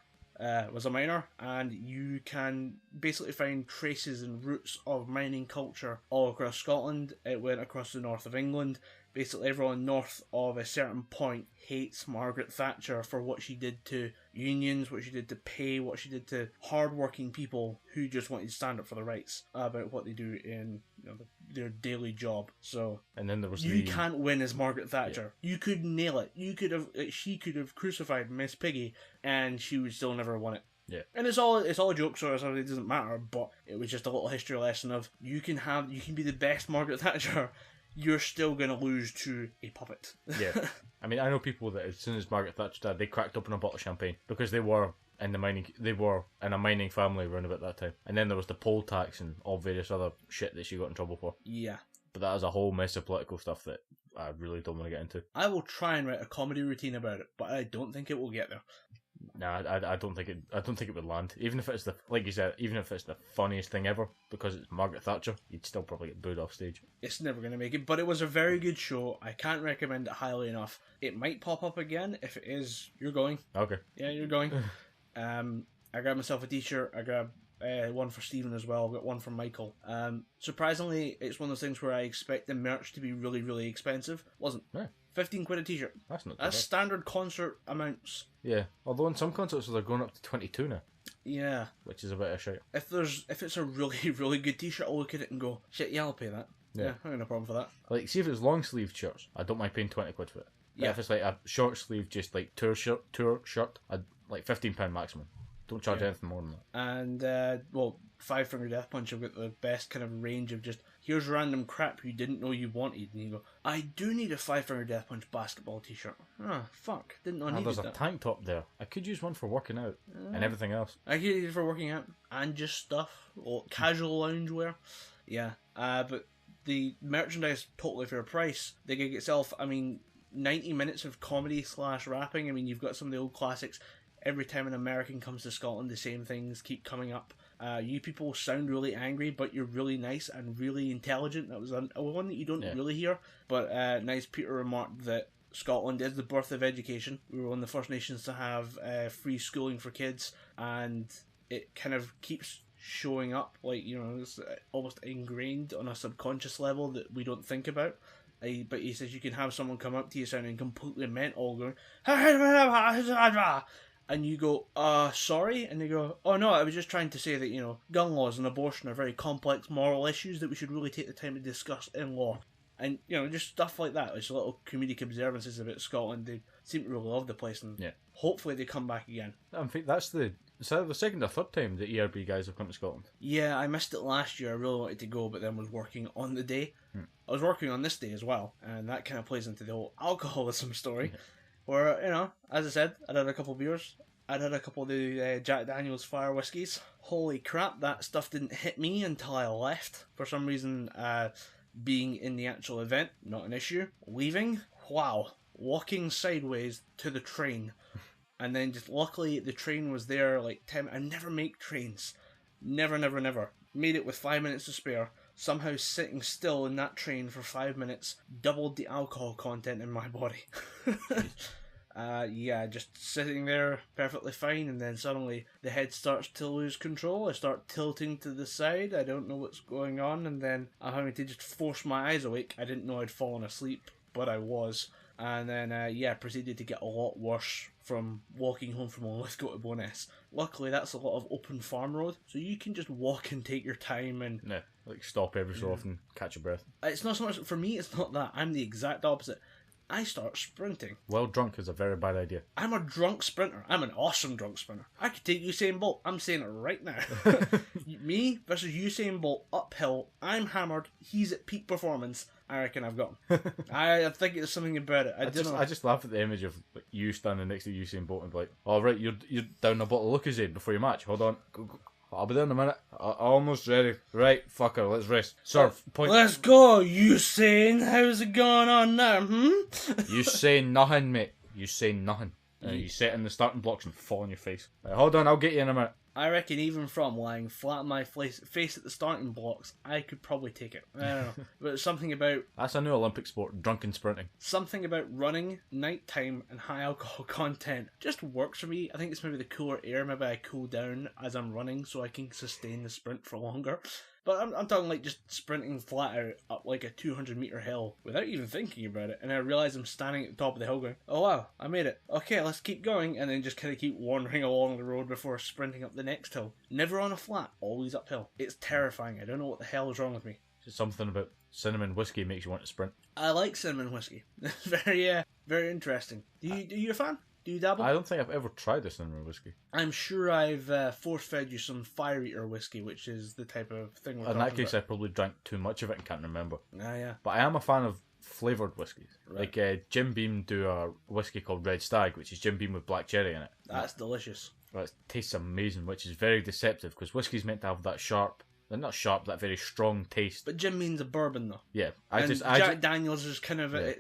was a miner, and you can basically find traces and roots of mining culture all across Scotland. It went across the north of England. Basically everyone north of a certain point hates Margaret Thatcher for what she did to unions, what she did to pay, what she did to hard-working people who just wanted to stand up for their rights about what they do in their daily job. So, and then there was you can't win as Margaret Thatcher. Yeah. You could nail it. She could have crucified Miss Piggy, and she would still never have won it. Yeah. And it's all a joke, so it doesn't matter. But it was just a little history lesson of you can be the best Margaret Thatcher. You're still going to lose to a puppet. Yeah. I mean, I know people that as soon as Margaret Thatcher died, they cracked open a bottle of champagne because they were in a mining family around about that time. And then there was the poll tax and all various other shit that she got in trouble for. Yeah. But that is a whole mess of political stuff that I really don't want to get into. I will try and write a comedy routine about it, but I don't think it will get there. Nah, I don't think it would land. Even if it's like you said, even if it's the funniest thing ever, because it's Margaret Thatcher, you'd still probably get booed off stage. It's never going to make it, but it was a very good show. I can't recommend it highly enough. It might pop up again. If it is, you're going. Okay. Yeah, you're going. I grabbed myself a t-shirt. I grabbed one for Stephen as well. I got one for Michael. Surprisingly, it's one of those things where I expect the merch to be really, really expensive. Wasn't. Yeah. 15 quid a t-shirt. That's not That's standard concert amounts. Yeah, although in some concerts they're going up to 22 now. Yeah. Which is a bit of a shout. If it's a really, really good t-shirt, I'll look at it and go, shit, yeah, I'll pay that. Yeah, I got no problem for that. Like, see if it's long sleeve shirts, I don't mind paying 20 quid for it. Yeah. If it's like a short sleeve, just like tour shirt, I'd like £15 maximum. Don't charge anything more than that. And, Five Finger Death Punch have got the best kind of range of just, here's random crap you didn't know you wanted, and you go, I do need a Five Finger Death Punch basketball t-shirt. Ah, fuck, didn't know I needed there's that. a tank top there. I could use one for working out and everything else. I could use it for working out and just stuff, or casual loungewear. Yeah, but the merchandise, totally fair price. The gig itself, 90 minutes of comedy / rapping. You've got some of the old classics. Every time an American comes to Scotland, the same things keep coming up. You people sound really angry, but you're really nice and really intelligent. That was one that you don't really hear. But Nice Peter remarked that Scotland is the birth of education. We were one of the first nations to have free schooling for kids, and it kind of keeps showing up. It's almost ingrained on a subconscious level that we don't think about. But he says you can have someone come up to you sounding completely mental, going, and you go, sorry? And they go, oh no, I was just trying to say that, gun laws and abortion are very complex moral issues that we should really take the time to discuss in law. And, just stuff like that. It's little comedic observances about Scotland. They seem to really love the place, and hopefully they come back again. I think that's the second or third time the ERB guys have come to Scotland. Yeah, I missed it last year. I really wanted to go, but then was working on the day. I was working on this day as well, and that kind of plays into the whole alcoholism story. Where, as I said, I'd had a couple of beers. I'd had a couple of the Jack Daniel's Fire Whiskies. Holy crap, that stuff didn't hit me until I left. For some reason, being in the actual event, not an issue. Leaving, wow. Walking sideways to the train. And then just luckily the train was there like 10 I never make trains. Never. Made it with 5 minutes to spare. Somehow sitting still in that train for 5 minutes doubled the alcohol content in my body. Just sitting there perfectly fine, and then suddenly the head starts to lose control. I start tilting to the side. I don't know what's going on, and then I'm having to just force my eyes awake. I didn't know I'd fallen asleep, but I was. And then, proceeded to get a lot worse from walking home from Lithgow to Bo'ness. Luckily, that's a lot of open farm road, so you can just walk and take your time and... No, stop every so often, catch your breath. It's not so much... For me, it's not that. I'm the exact opposite. I start sprinting. Well, drunk is a very bad idea. I'm a drunk sprinter. I'm an awesome drunk sprinter. I could take Usain Bolt. I'm saying it right now. Me versus Usain Bolt uphill. I'm hammered. He's at peak performance. I reckon I've got him. I think there's something about it. I just laugh at the image of like, you standing next to Usain Bolt and be like, "All right, you're down a bottle of Lucozade before your match. Hold on, I'll be there in a minute. Almost ready. Right, fucker, let's rest. Sir, point. Let's go, Usain. How's it going on now? You say nothing, mate. You say nothing. You sit in the starting blocks and fall on your face. Right, hold on, I'll get you in a minute. I reckon even from lying flat on my face at the starting blocks, I could probably take it. I don't know. But something about... That's a new Olympic sport, drunken sprinting. Something about running, nighttime, and high alcohol content just works for me. I think it's maybe the cooler air. Maybe I cool down as I'm running so I can sustain the sprint for longer. But I'm talking like just sprinting flat out up like a 200-metre hill without even thinking about it. And I realise I'm standing at the top of the hill going, oh wow, I made it. Okay, let's keep going. And then just kind of keep wandering along the road before sprinting up the next hill. Never on a flat, always uphill. It's terrifying. I don't know what the hell is wrong with me. Something about cinnamon whiskey makes you want to sprint. I like cinnamon whiskey. Very, very interesting. Do you a fan? Do you dabble? I don't think I've ever tried a cinnamon whiskey. I'm sure I've force-fed you some Fire Eater whiskey, which is the type of thing we're talking about. In that case, I probably drank too much of it and can't remember. Yeah. But I am a fan of flavoured whiskies. Right. Like Jim Beam do a whiskey called Red Stag, which is Jim Beam with black cherry in it. That's delicious. Well, it tastes amazing, which is very deceptive because whiskey's meant to have that sharp... They're not sharp, that very strong taste. But Jim Beam's a bourbon, though. Yeah. Jack Daniels is kind of... Yeah.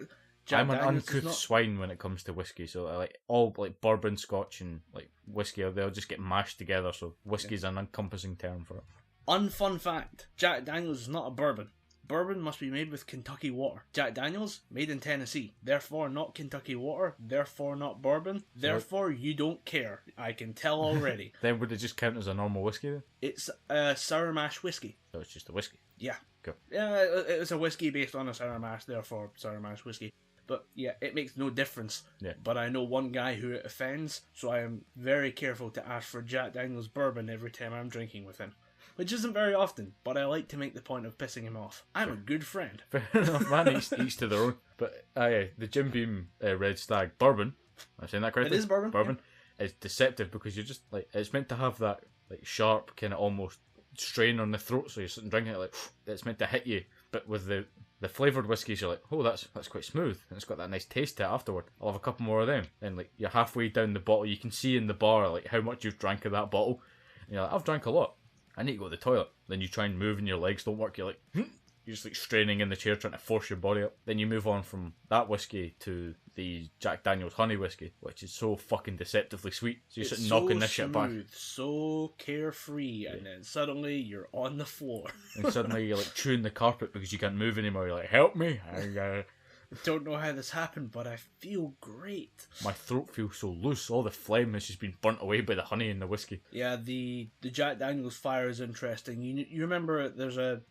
Jack I'm an Daniels uncouth swine when it comes to whiskey, so I like all like bourbon, scotch, and like whiskey, they'll just get mashed together. So whiskey's an encompassing term for it. Unfun fact: Jack Daniels is not a bourbon. Bourbon must be made with Kentucky water. Jack Daniels, made in Tennessee. Therefore not Kentucky water. Therefore not bourbon. Therefore you don't care. I can tell already. Then would it just count as a normal whiskey then? It's a sour mash whiskey. So it's just a whiskey. Yeah. Cool. Yeah, it's a whiskey based on a sour mash. Therefore sour mash whiskey. But yeah, it makes no difference. Yeah. But I know one guy who it offends, so I am very careful to ask for Jack Daniels bourbon every time I'm drinking with him. Which isn't very often, but I like to make the point of pissing him off. I'm a good friend. Fair enough, man. Each to their own. But the Jim Beam Red Stag bourbon, I'm saying that correctly? It is bourbon. Bourbon is deceptive because you're just like, it's meant to have that like sharp kind of almost strain on the throat, so you're sitting drinking it like, it's meant to hit you. But with the flavoured whiskies, you're like, oh, that's quite smooth. And it's got that nice taste to it afterward. I'll have a couple more of them. And like, you're halfway down the bottle, you can see in the bar like how much you've drank of that bottle. And you're like, I've drank a lot. I need to go to the toilet. Then you try and move and your legs don't work. You're like, you're just like straining in the chair trying to force your body up. Then you move on from that whiskey to the Jack Daniels honey whiskey, which is so fucking deceptively sweet. So you're sitting knocking this shit back. So carefree, and then suddenly you're on the floor. And suddenly you're like chewing the carpet because you can't move anymore. You're like, help me. I don't know how this happened, but I feel great. My throat feels so loose. All the phlegm has just been burnt away by the honey and the whiskey. Yeah, the Jack Daniels fire is interesting. You remember there's a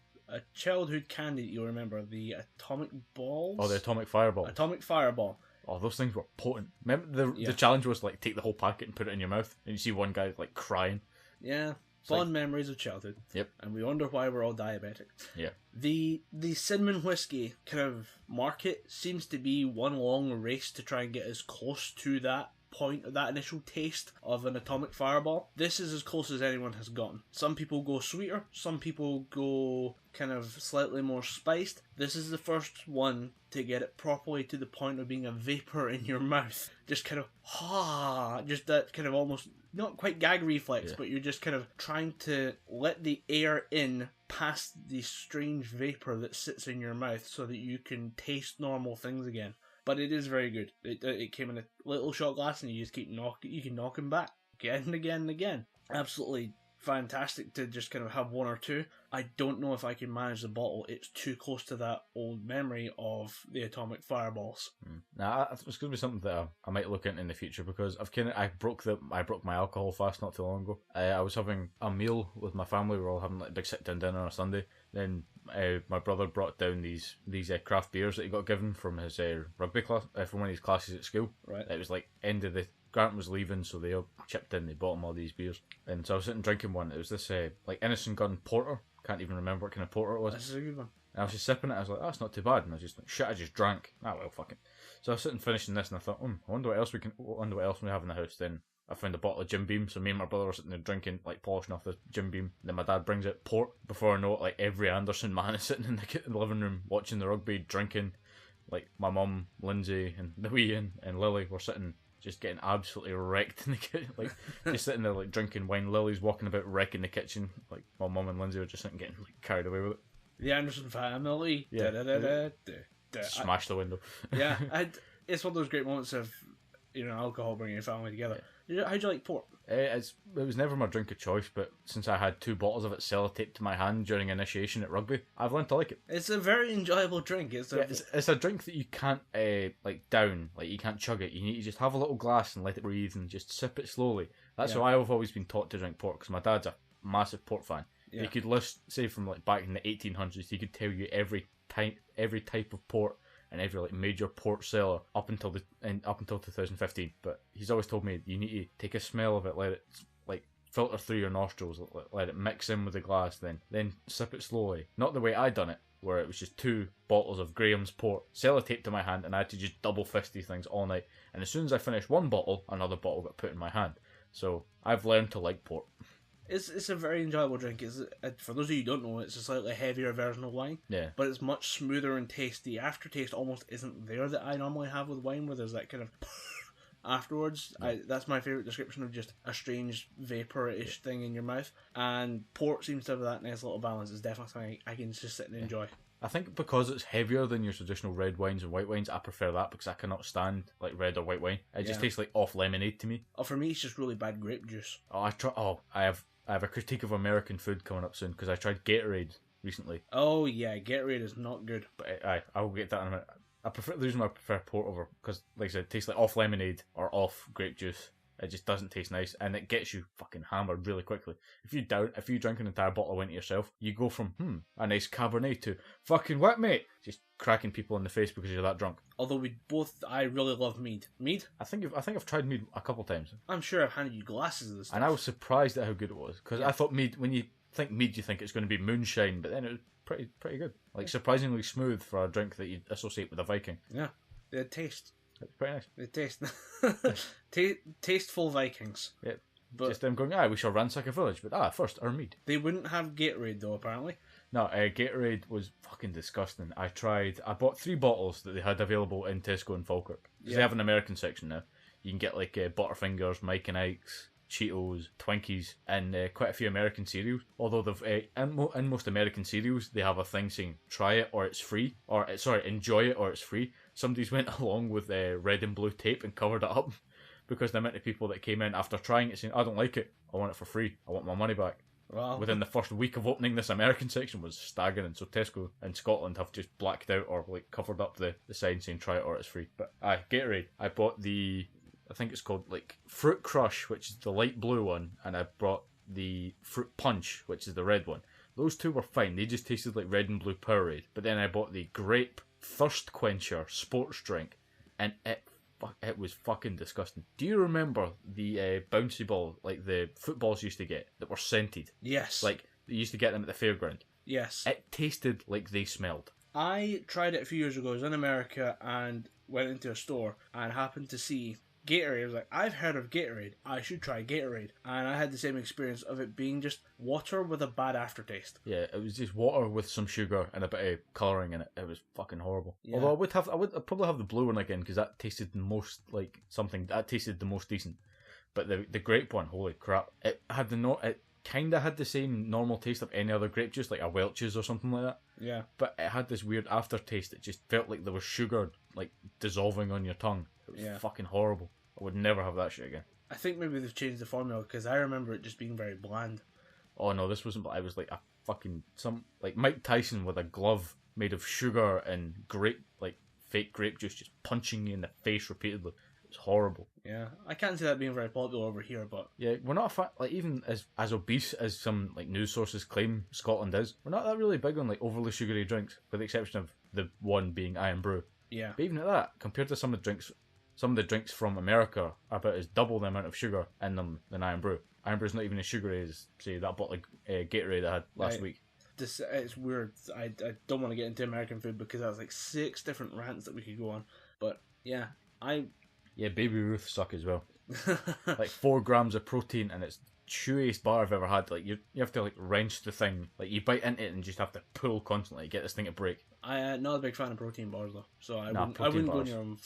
childhood candy that you'll remember, the atomic balls? Oh, the atomic fireball. Atomic fireball. Oh, those things were potent. Remember the challenge was like take the whole packet and put it in your mouth, and you see one guy like crying. Yeah. Fond memories of childhood. Yep. And we wonder why we're all diabetic. Yeah. The cinnamon whiskey kind of market seems to be one long race to try and get as close to that point, that initial taste of an atomic fireball. This is as close as anyone has gotten. Some people go sweeter, some people go kind of slightly more spiced. This is the first one to get it properly to the point of being a vapor in your mouth. Just kind of, just that kind of almost, not quite gag reflex, but you're just kind of trying to let the air in past the strange vapor that sits in your mouth so that you can taste normal things again. But it is very good. It came in a little shot glass and you just keep you can knock them back again and again and again. Absolutely fantastic to just kind of have one or two. I don't know if I can manage the bottle. It's too close to that old memory of the atomic fireballs. Nah, it's going to be something that I might look into in the future because I broke my alcohol fast not too long ago. I was having a meal with my family. We were all having like a big sit down dinner on a Sunday. Then my brother brought down these craft beers that he got given from his rugby class, from one of his classes at school. Right. It was like end of the Grant was leaving, so they all chipped in. They bought him all these beers, and so I was sitting drinking one. It was this like Innocent Gun porter. Can't even remember what kind of porter it was. This is a good one. And I was just sipping it. I was like, that's not too bad. And I was just like, shit, I just drank. Ah well, fuck it. So I was sitting finishing this, and I thought, I wonder what else we have in the house. Then I found a bottle of Jim Beam, so me and my brother were sitting there drinking, like polishing off the Jim Beam. Then my dad brings out port. Before I know it, like every Anderson man is sitting in the living room watching the rugby, drinking. Like my mum, Lindsay, and the wee and Lily were sitting just getting absolutely wrecked in the kitchen, like just sitting there like drinking wine. Lily's walking about wrecking the kitchen. Like my mum and Lindsay were just sitting getting like carried away with it. The Anderson family. Yeah. Smash the window. Yeah, it's one of those great moments of alcohol bringing your family together. How'd you like port? It was never my drink of choice, but since I had 2 bottles of it sellotaped to my hand during initiation at rugby, I've learned to like it. It's a very enjoyable drink. It's a drink that you can't like down, like you can't chug it. You need to just have a little glass and let it breathe and just sip it slowly. That's how I've always been taught to drink port, because my dad's a massive port fan. Yeah. He could list, say from like back in the 1800s, he could tell you every type of port and every like major port seller up until 2015. But he's always told me you need to take a smell of it, let it like filter through your nostrils, let it mix in with the glass, then sip it slowly. Not the way I done it, where it was just 2 bottles of Graham's port sellotaped to my hand, and I had to just double fist these things all night. And as soon as I finished one bottle, another bottle got put in my hand. So I've learned to like port. It's a very enjoyable drink. For those of you who don't know, it's a slightly heavier version of wine. Yeah. But it's much smoother and tasty. Aftertaste almost isn't there that I normally have with wine, where there's that kind of afterwards. Yeah. That's my favourite description of just a strange vapour-ish thing in your mouth. And port seems to have that nice little balance. It's definitely something I can just sit and enjoy. I think because it's heavier than your traditional red wines and white wines, I prefer that, because I cannot stand like red or white wine. It just tastes like off lemonade to me. Oh, for me, it's just really bad grape juice. I have a critique of American food coming up soon, because I tried Gatorade recently. Oh yeah, Gatorade is not good. But I will get that in a minute. The reason I prefer port over, because like I said, it tastes like off lemonade or off grape juice. It just doesn't taste nice, and it gets you fucking hammered really quickly. If you drink an entire bottle of wine to yourself, you go from a nice Cabernet to fucking what, mate? Just cracking people in the face because you're that drunk. Although I really love mead. Mead? I think I've tried mead a couple times. I'm sure I've handed you glasses of this stuff. And I was surprised at how good it was, because I thought mead, when you think mead, you think it's going to be moonshine, but then it was pretty good. Like surprisingly smooth for a drink that you associate with a Viking. Yeah, the taste. It's pretty nice. The taste. Tasteful Vikings. Yep. But just them going, we shall ransack a village, but first our mead. They wouldn't have Gatorade though, apparently. No, Gatorade was fucking disgusting. I bought 3 bottles that they had available in Tesco and Falkirk. Because they have an American section now. You can get like Butterfingers, Mike and Ike's, Cheetos, Twinkies, and quite a few American cereals. Although in most American cereals, they have a thing saying try it or it's free, enjoy it or it's free. Somebody's went along with red and blue tape and covered it up, because the amount of people that came in after trying it saying, I don't like it, I want it for free, I want my money back. Wow. Within the first week of opening this American section was staggering. So Tesco in Scotland have just blacked out or like covered up the sign saying try it or it's free. But Gatorade, I bought I think it's called like Fruit Crush, which is the light blue one, and I brought the Fruit Punch, which is the red one. Those 2 were fine. They just tasted like red and blue Powerade. But then I bought the Grape Thirst Quencher sports drink, and it was fucking disgusting. Do you remember the bouncy ball, like the footballs used to get, that were scented? Yes. Like, they used to get them at the fairground. Yes. It tasted like they smelled. I tried it a few years ago. I was in America and went into a store and happened to see Gatorade. I was like, I've heard of Gatorade, I should try Gatorade. And I had the same experience of it being just water with a bad aftertaste. Yeah, it was just water with some sugar and a bit of colouring in it. It was fucking horrible. Yeah. Although I'd probably have the blue one again, because that tasted the most like something, that tasted the most decent. But the grape one, holy crap. It kind of had the same normal taste of any other grape juice, like a Welch's or something like that. Yeah. But it had this weird aftertaste. It just felt like there was sugar like dissolving on your tongue. It was fucking horrible. I would never have that shit again. I think maybe they've changed the formula, because I remember it just being very bland. Oh no, this wasn't. It was like a fucking like Mike Tyson with a glove made of sugar and fake grape juice, just punching you in the face repeatedly. It was horrible. Yeah, I can't see that being very popular over here, but yeah, we're not a fan. Like even as obese as some like news sources claim Scotland is, we're not that really big on like overly sugary drinks, with the exception of the one being Iron Brew. Yeah. But even at that, compared to some of the drinks from America are about as double the amount of sugar in them than Iron Brew. Iron Brew's not even as sugary as, say, that bottle of Gatorade I had last week. It's weird. I don't want to get into American food, because that's like 6 different rants that we could go on. But yeah, Baby Ruth suck as well. Like 4 grams of protein, and it's chewiest bar I've ever had. Like you have to like wrench the thing. Like you bite into it and just have to pull constantly to get this thing to break. I'm not a big fan of protein bars though, so I wouldn't go bars, near them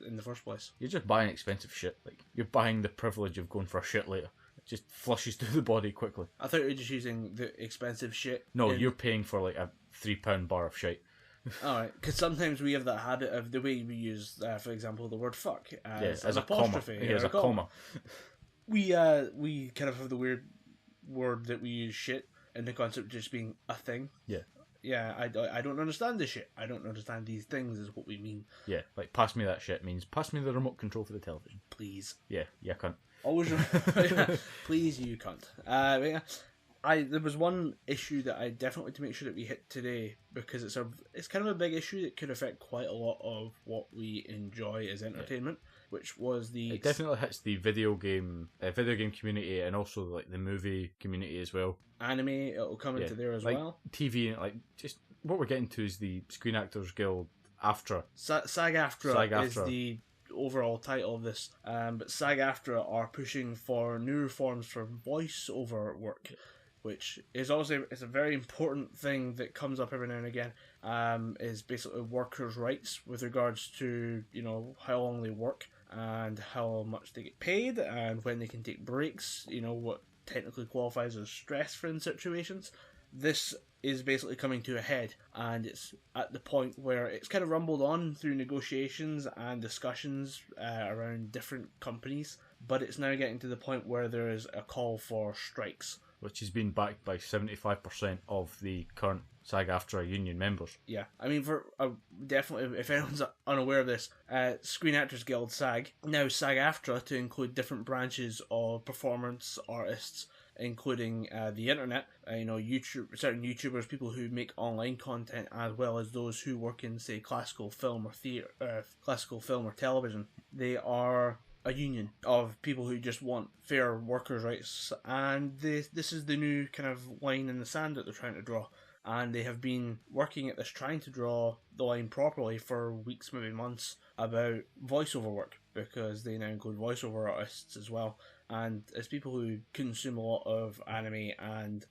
in the first place. You're just buying expensive shit. Like you're buying the privilege of going for a shit later. It just flushes through the body quickly. I thought you were just using the expensive shit. No, you're paying for like a £3 bar of shit. Alright, because sometimes we have that habit of the way we use, for example, the word fuck as a apostrophe. Comma. As a comma. We kind of have the weird word that we use shit in the concept of just being a thing. Yeah. Yeah, I don't understand this shit. I don't understand these things is what we mean. Yeah, like pass me that shit means pass me the remote control for the television. Please. Yeah, cunt. Always please, you cunt. There was one issue that I definitely want to make sure that we hit today, because it's kind of a big issue that could affect quite a lot of what we enjoy as entertainment, which was it definitely hits the video game community, and also like the movie community as well. Anime, it'll come into there as well. TV, like just what we're getting to is the Screen Actors Guild AFTRA. SAG-AFTRA is the overall title of this, but SAG-AFTRA are pushing for new reforms for voiceover work, which is also it's a very important thing that comes up every now and again. Is basically workers' rights with regards to how long they work and how much they get paid and when they can take breaks. What technically qualifies as stress-free situations. This is basically coming to a head, and it's at the point where it's kind of rumbled on through negotiations and discussions around different companies, but it's now getting to the point where there is a call for strikes, which has been backed by 75% of the current SAG-AFTRA union members. Yeah, I mean, for definitely, if anyone's unaware of this, Screen Actors Guild SAG, now SAG-AFTRA to include different branches of performance artists, including the internet, certain YouTubers, people who make online content, as well as those who work in, say, classical film or television. They are a union of people who just want fair workers' rights, and this is the new kind of line in the sand that they're trying to draw. And they have been working at this, trying to draw the line properly for weeks, maybe months, about voiceover work, because they now include voiceover artists as well. And as people who consume a lot of anime and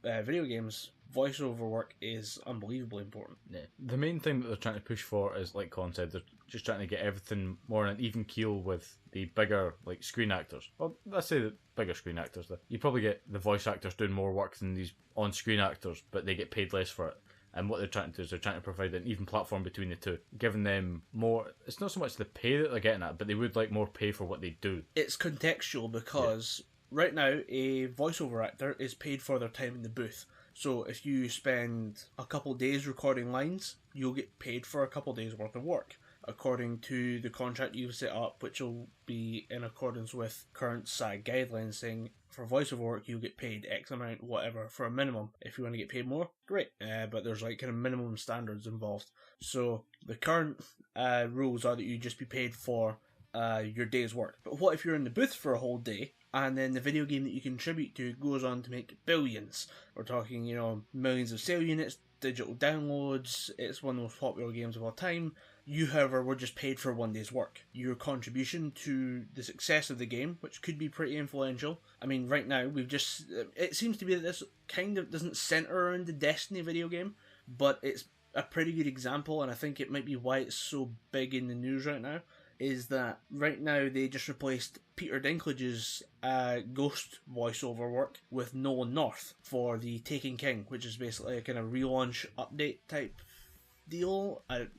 video games, voiceover work is unbelievably important. Yeah. The main thing that they're trying to push for is, like Colin said, they're just trying to get everything more on an even keel with the bigger screen actors. Well, let's say the bigger screen actors. You probably get the voice actors doing more work than these on-screen actors, but they get paid less for it. And what they're trying to do is they're trying to provide an even platform between the two, giving them more. It's not so much the pay that they're getting at, but they would like more pay for what they do. It's contextual because right now a voiceover actor is paid for their time in the booth. So if you spend a couple days recording lines, you'll get paid for a couple days worth of work, according to the contract you've set up, which will be in accordance with current SAG guidelines, saying for voiceover work you'll get paid X amount, whatever, for a minimum. If you want to get paid more, great. But there's kind of minimum standards involved. So the current rules are that you just be paid for your day's work. But what if you're in the booth for a whole day, and then the video game that you contribute to goes on to make billions? We're talking, millions of sale units, digital downloads. It's one of the most popular games of all time. You, however, were just paid for one day's work. Your contribution to the success of the game, which could be pretty influential. I mean, right now, it seems to be that this kind of doesn't centre around the Destiny video game, but it's a pretty good example, and I think it might be why it's so big in the news right now, is that right now they just replaced Peter Dinklage's Ghost voiceover work with Nolan North for the Taken King, which is basically a kind of relaunch update type deal. I'm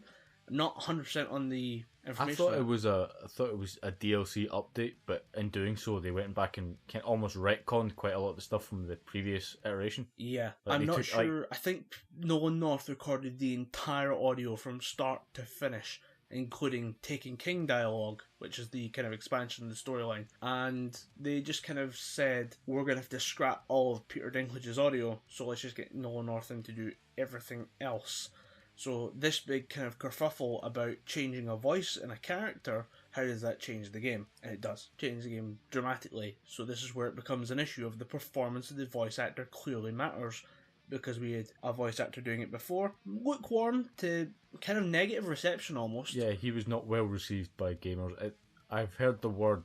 not 100% on the information. I thought it was a DLC update, but in doing so, they went back and almost retconned quite a lot of the stuff from the previous iteration. Yeah, I'm not sure. I think Nolan North recorded the entire audio from start to finish, including Taken King dialogue, which is the kind of expansion of the storyline. And they just kind of said, we're going to have to scrap all of Peter Dinklage's audio, so let's just get Nolan North in to do everything else. So this big kind of kerfuffle about changing a voice and a character, how does that change the game? And it does change the game dramatically. So this is where it becomes an issue of the performance of the voice actor clearly matters, because we had a voice actor doing it before. Lukewarm to kind of negative reception almost. Yeah, he was not well received by gamers. I've heard the word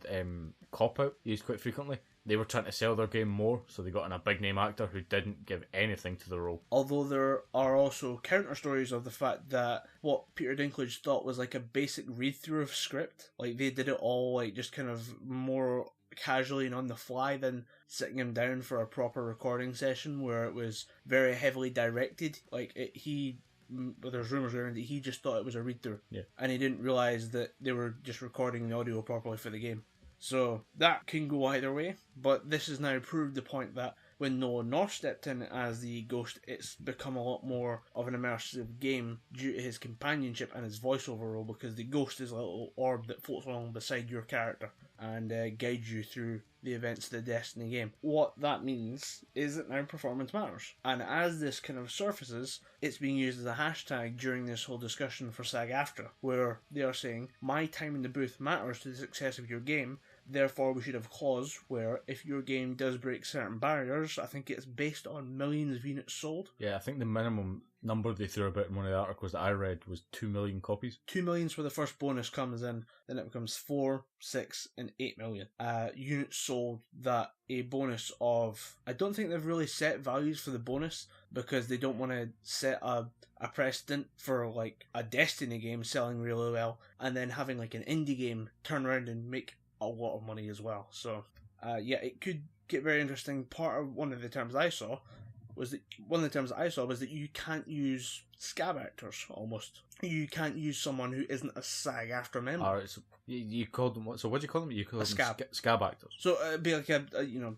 cop-out used quite frequently. They were trying to sell their game more, so they got in a big-name actor who didn't give anything to the role. Although there are also counter-stories of the fact that what Peter Dinklage thought was like a basic read-through of script, like they did it all like just kind of more casually and on the fly than sitting him down for a proper recording session where it was very heavily directed. There's rumours around that he just thought it was a read-through. Yeah. And he didn't realise that they were just recording the audio properly for the game. So that can go either way, but this has now proved the point that when Nolan North stepped in as the Ghost, it's become a lot more of an immersive game due to his companionship and his voiceover role, because the Ghost is a little orb that floats along beside your character and guides you through the events of the Destiny game. What that means is that now performance matters. And as this kind of surfaces, it's being used as a hashtag during this whole discussion for SAG-AFTRA, where they are saying, my time in the booth matters to the success of your game, therefore we should have a clause where if your game does break certain barriers, I think it's based on millions of units sold. Yeah, I think the minimum number they threw about in one of the articles that I read was 2 million copies. 2 million where the first bonus comes in, then it becomes 4, 6 and 8 million units sold. That a bonus of, I don't think they've really set values for the bonus because they don't want to set a precedent for like a Destiny game selling really well and then having like an indie game turn around and make a lot of money as well. So it could get very interesting. One of the terms I saw was that you can't use scab actors. Almost, you can't use someone who isn't a SAG-AFTRA member. Alright, so you called them what? So what do you call them? You call them scab actors. So it'd be like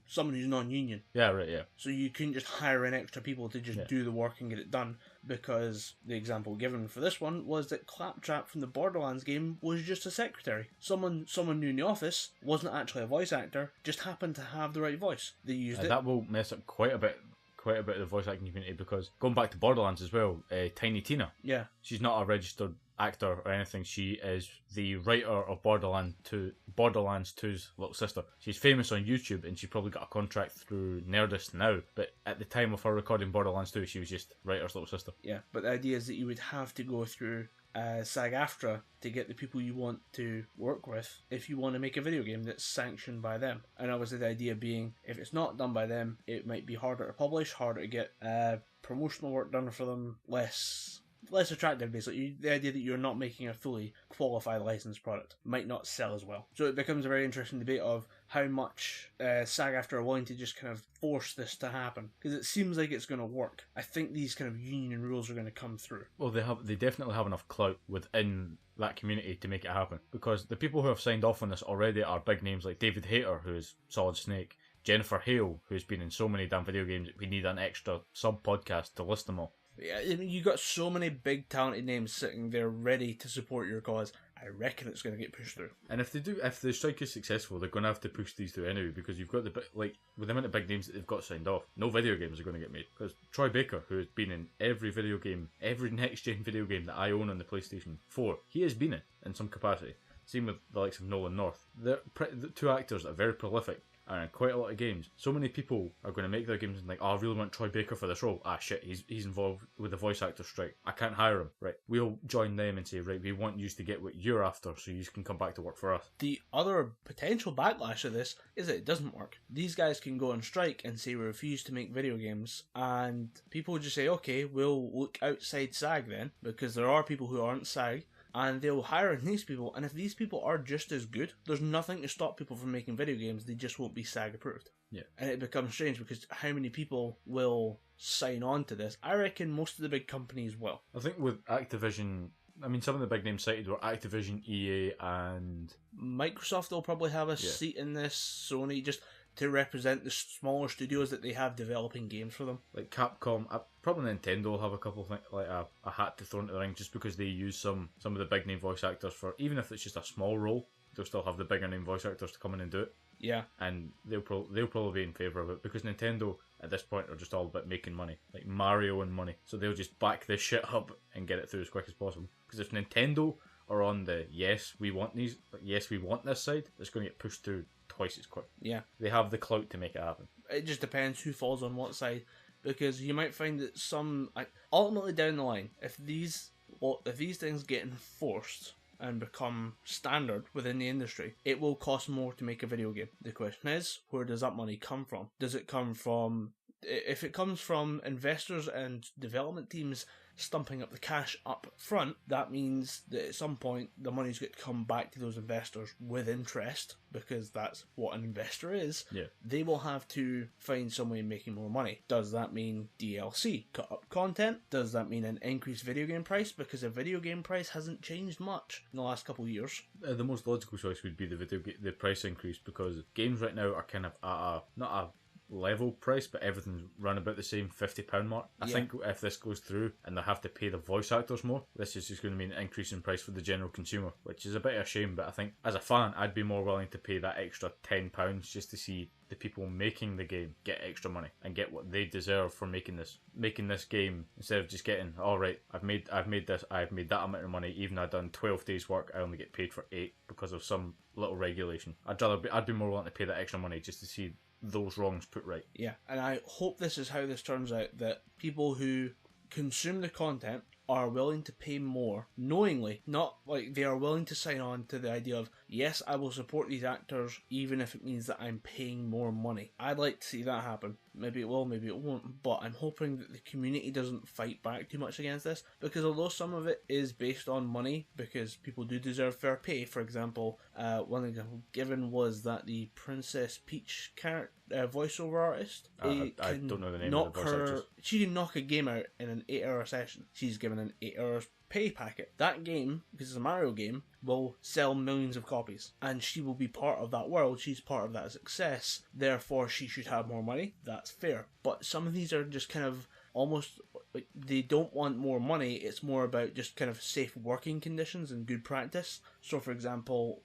someone who's non-union. Yeah, right. Yeah. So you couldn't just hire in extra people to just do the work and get it done, because the example given for this one was that Claptrap from the Borderlands game was just a secretary. Someone new in the office, wasn't actually a voice actor, just happened to have the right voice. They used it. That will mess up quite a bit of the voice acting community, because going back to Borderlands as well, Tiny Tina. Yeah. She's not a registered actor or anything. She is the writer of Borderlands 2's little sister. She's famous on YouTube and she probably got a contract through Nerdist now, but at the time of her recording Borderlands 2, she was just writer's little sister. Yeah, but the idea is that you would have to go through SAG-AFTRA to get the people you want to work with if you want to make a video game that's sanctioned by them. And obviously the idea being, if it's not done by them, it might be harder to publish, harder to get promotional work done for them, less attractive basically. The idea that you're not making a fully qualified licensed product might not sell as well. So it becomes a very interesting debate of how much SAG-AFTRA are willing to just kind of force this to happen, because it seems like it's going to work. I think these kind of union rules are going to come through. Well, they definitely have enough clout within that community to make it happen, because the people who have signed off on this already are big names like David Hayter, who's Solid Snake, Jennifer Hale, who's been in so many damn video games that we need an extra sub-podcast to list them all. Yeah, I mean, you got so many big talented names sitting there ready to support your cause. I reckon it's going to get pushed through. And if the strike is successful, they're going to have to push these through anyway, because you've got with the amount of big names that they've got signed off, no video games are going to get made. Because Troy Baker, who has been in every video game, every next-gen video game that I own on the PlayStation 4, he has been in some capacity. Same with the likes of Nolan North. The two actors that are very prolific and in quite a lot of games. So many people are going to make their games and like, oh, I really want Troy Baker for this role. Ah, shit, he's involved with the voice actor strike. I can't hire him. Right, we'll join them and say, right, we want you to get what you're after so you can come back to work for us. The other potential backlash of this is that it doesn't work. These guys can go on strike and say we refuse to make video games, and people would just say, okay, we'll look outside SAG then, because there are people who aren't SAG, and they'll hire these people, and if these people are just as good, there's nothing to stop people from making video games, they just won't be SAG approved. Yeah. And it becomes strange, because how many people will sign on to this? I reckon most of the big companies will. I think with Activision, I mean, some of the big names cited were Activision, EA, and Microsoft will probably have a seat in this, Sony, just to represent the smaller studios that they have developing games for them. Like Capcom, probably Nintendo will have a couple of things, like a hat to throw into the ring, just because they use some of the big name voice actors for, even if it's just a small role, they'll still have the bigger name voice actors to come in and do it. Yeah. And they'll probably be in favour of it, because Nintendo at this point are just all about making money, like Mario and money. So they'll just back this shit up and get it through as quick as possible. Because if Nintendo are on the yes we want this side, it's going to get pushed through twice as quick. Yeah. They have the clout to make it happen. It just depends who falls on what side, because you might find that ultimately down the line, if these things get enforced, and become standard within the industry, it will cost more to make a video game. The question is, where does that money come from? Does it come from... If it comes from investors and development teams stumping up the cash up front, that means that at some point the money's got to come back to those investors with interest, because that's what an investor is. Yeah. They will have to find some way of making more money. Does that mean DLC? Cut up content? Does that mean an increased video game price? Because the video game price hasn't changed much in the last couple of years. The most logical choice would be the price increase, because games right now are kind of at not a level price, but everything's run about the same £50 mark. I think if this goes through and they have to pay the voice actors more, this is just going to mean an increase in price for the general consumer, which is a bit of a shame. But I think as a fan, I'd be more willing to pay that extra £10 just to see the people making the game get extra money and get what they deserve for making this game, instead of just getting, all right, I've made that amount of money, even I've done 12 days work, I only get paid for 8 because of some little regulation. I'd be more willing to pay that extra money just to see those wrongs put right. Yeah, and I hope this is how this turns out, that people who consume the content are willing to pay more knowingly, not like they are willing to sign on to the idea of, yes, I will support these actors even if it means that I'm paying more money. I'd like to see that happen. Maybe it will, maybe it won't, but I'm hoping that the community doesn't fight back too much against this, because although some of it is based on money, because people do deserve fair pay. For example, one example given was that the Princess Peach voiceover artist, I don't know the name of the voice actress. She can knock a game out in an 8-hour session. She's given an 8-hour pay packet. That game, because it's a Mario game, will sell millions of copies, and she will be part of that world. She's part of that success, therefore she should have more money. That's fair. But some of these are just kind of almost like they don't want more money, it's more about just kind of safe working conditions and good practice. So for example,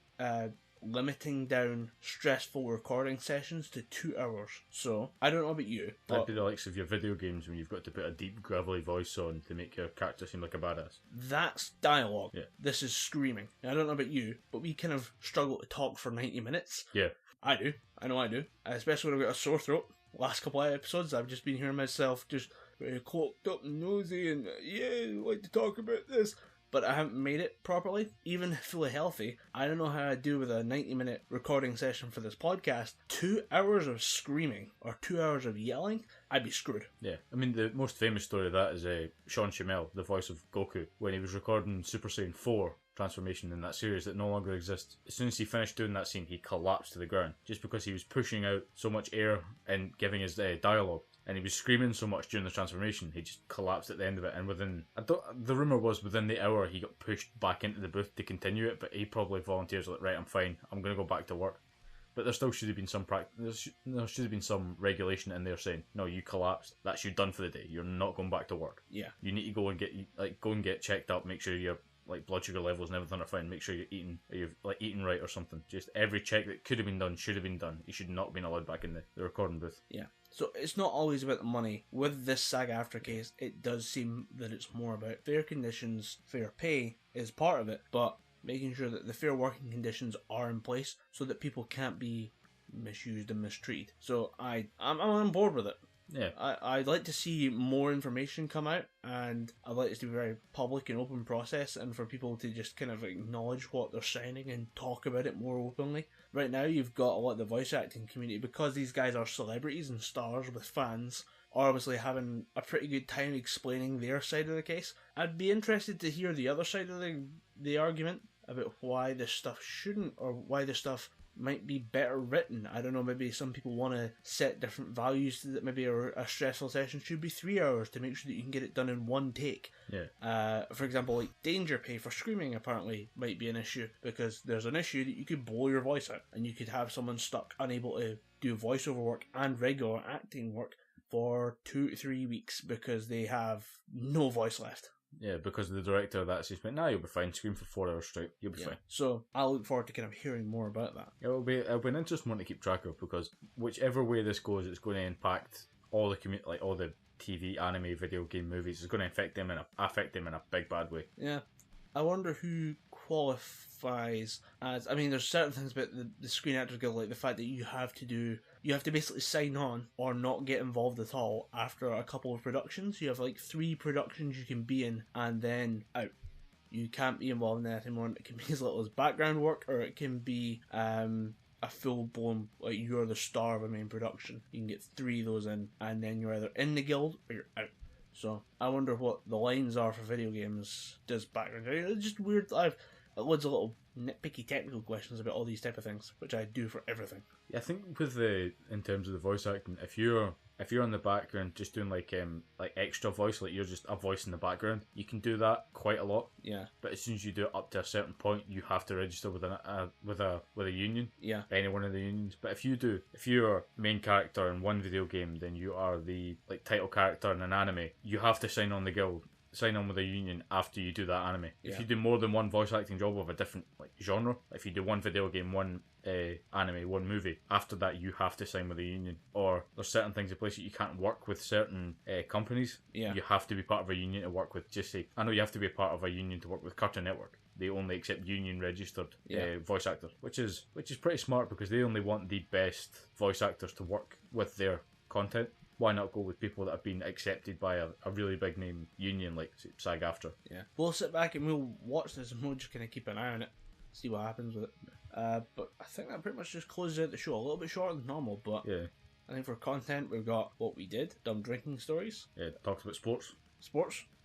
limiting down stressful recording sessions to 2 hours. So, I don't know about you, but that'd be the likes of your video games when you've got to put a deep, gravelly voice on to make your character seem like a badass. That's dialogue. Yeah. This is screaming. Now, I don't know about you, but we kind of struggle to talk for 90 minutes. Yeah. I do. I know I do. Especially when I've got a sore throat. Last couple of episodes, I've just been hearing myself just cloaked up and nosy and, yeah, I like to talk about this. But I haven't made it properly, even fully healthy. I don't know how I'd do with a 90-minute recording session for this podcast. 2 hours of screaming or 2 hours of yelling, I'd be screwed. Yeah, I mean, the most famous story of that is Sean Schimmel, the voice of Goku, when he was recording Super Saiyan 4 transformation in that series that no longer exists. As soon as he finished doing that scene, he collapsed to the ground, just because he was pushing out so much air and giving his dialogue. And he was screaming so much during the transformation, he just collapsed at the end of it. And the rumour was within the hour he got pushed back into the booth to continue it, but he probably volunteers like, right, I'm fine, I'm going to go back to work. But there still should have been some there should have been some regulation in there saying, no, you collapsed, that's you done for the day, you're not going back to work. Yeah. You need to go and get checked up, make sure your blood sugar levels and everything are fine, make sure you're eating right or something. Just every check that could have been done should have been done. You should not have been allowed back in the recording booth. Yeah. So it's not always about the money. With this SAG-AFTRA case, it does seem that it's more about fair conditions. Fair pay is part of it, but making sure that the fair working conditions are in place so that people can't be misused and mistreated. So I'm on board with it. Yeah. I'd like to see more information come out, and I'd like this to be a very public and open process, and for people to just kind of acknowledge what they're signing and talk about it more openly. Right now, you've got a lot of the voice acting community, because these guys are celebrities and stars with fans, are obviously having a pretty good time explaining their side of the case. I'd be interested to hear the other side of the argument about why this stuff shouldn't, or why this stuff might be better written. I don't know, maybe some people want to set different values to that. Maybe a stressful session should be 3 hours to make sure that you can get it done in one take. Yeah. For example, like danger pay for screaming apparently might be an issue, because there's an issue that you could blow your voice out and you could have someone stuck unable to do voiceover work and regular acting work for 2 to 3 weeks because they have no voice left. Yeah, because the director of that says, nah, you'll be fine, scream for 4 hours straight, you'll be fine. So I look forward to kind of hearing more about that. It'll be an interesting one to keep track of, because whichever way this goes, it's going to impact all the community, like all the TV, anime, video game, movies. It's going to affect them in a big bad way. Yeah. I wonder who qualifies as... I mean, there's certain things about the Screen Actors Guild, like the fact that you have to basically sign on or not get involved at all after a couple of productions. You have like 3 productions you can be in and then out. you can't be involved in anything more. It can be as little as background work, or it can be a full-blown, like, you're the star of a main production. You can get 3 of those in, and then you're either in the guild or you're out. So I wonder what the lines are for video games. Does background? It's just weird. I've loads of little nitpicky technical questions about all these type of things, which I do for everything. Yeah, I think with in terms of the voice acting, if you're in the background just doing like extra voice, like you're just a voice in the background, you can do that quite a lot. Yeah. But as soon as you do it up to a certain point, you have to register with a union. Yeah. Any one of the unions. But if you're main character in one video game, then you are the title character in an anime. You have to sign on with a union after you do that anime. Yeah. If you do more than one voice acting job of a different genre, if you do one video game, one anime, one movie, after that you have to sign with a union. Or there's certain things in place that you can't work with certain companies. Yeah. You have to be part of a union to work with. Just say, I know you have to be a part of a union to work with Cartoon Network. They only accept union registered voice actors, which is pretty smart because they only want the best voice actors to work with their content. Why not go with people that have been accepted by a really big name union like SAG-AFTRA? Yeah. We'll sit back and we'll watch this and we'll just kind of keep an eye on it, see what happens with it. But I think that pretty much just closes out the show. A little bit shorter than normal, but yeah. I think for content we've got what we did, dumb drinking stories. Yeah, talks about sports.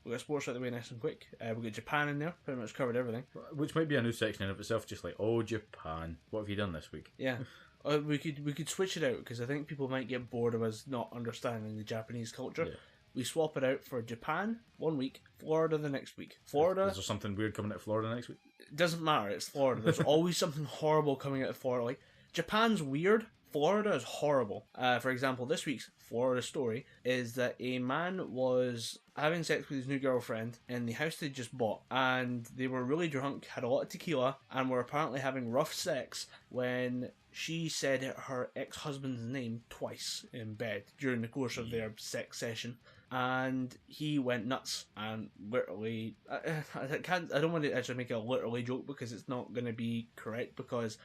We got sports out of the way nice and quick. We got Japan in there, pretty much covered everything. Which might be a new section in of itself, just like, oh, Japan, what have you done this week? Yeah. We could switch it out because I think people might get bored of us not understanding the Japanese culture. Yeah. We swap it out for Japan one week, Florida the next week. Florida. Is there something weird coming out of Florida next week? It doesn't matter. It's Florida. There's always something horrible coming out of Florida. Like Japan's weird. Florida is horrible. For example, this week's Florida story is that a man was having sex with his new girlfriend in the house they just bought, and they were really drunk, had a lot of tequila, and were apparently having rough sex when she said her ex-husband's name twice in bed during the course of their sex session. And he went nuts and literally, I don't want to actually make a literally joke because it's not going to be correct, because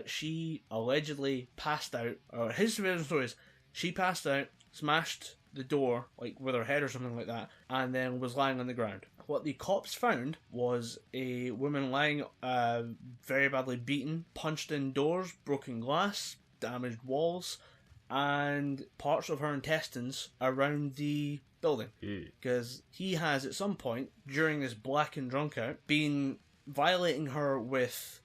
she allegedly passed out, or his version of the story is she passed out, smashed the door like with her head or something like that, and then was lying on the ground. What the cops found was a woman lying very badly beaten, punched in doors, broken glass, damaged walls, and parts of her intestines around the building. Because he has at some point during this black and drunk out been violating her with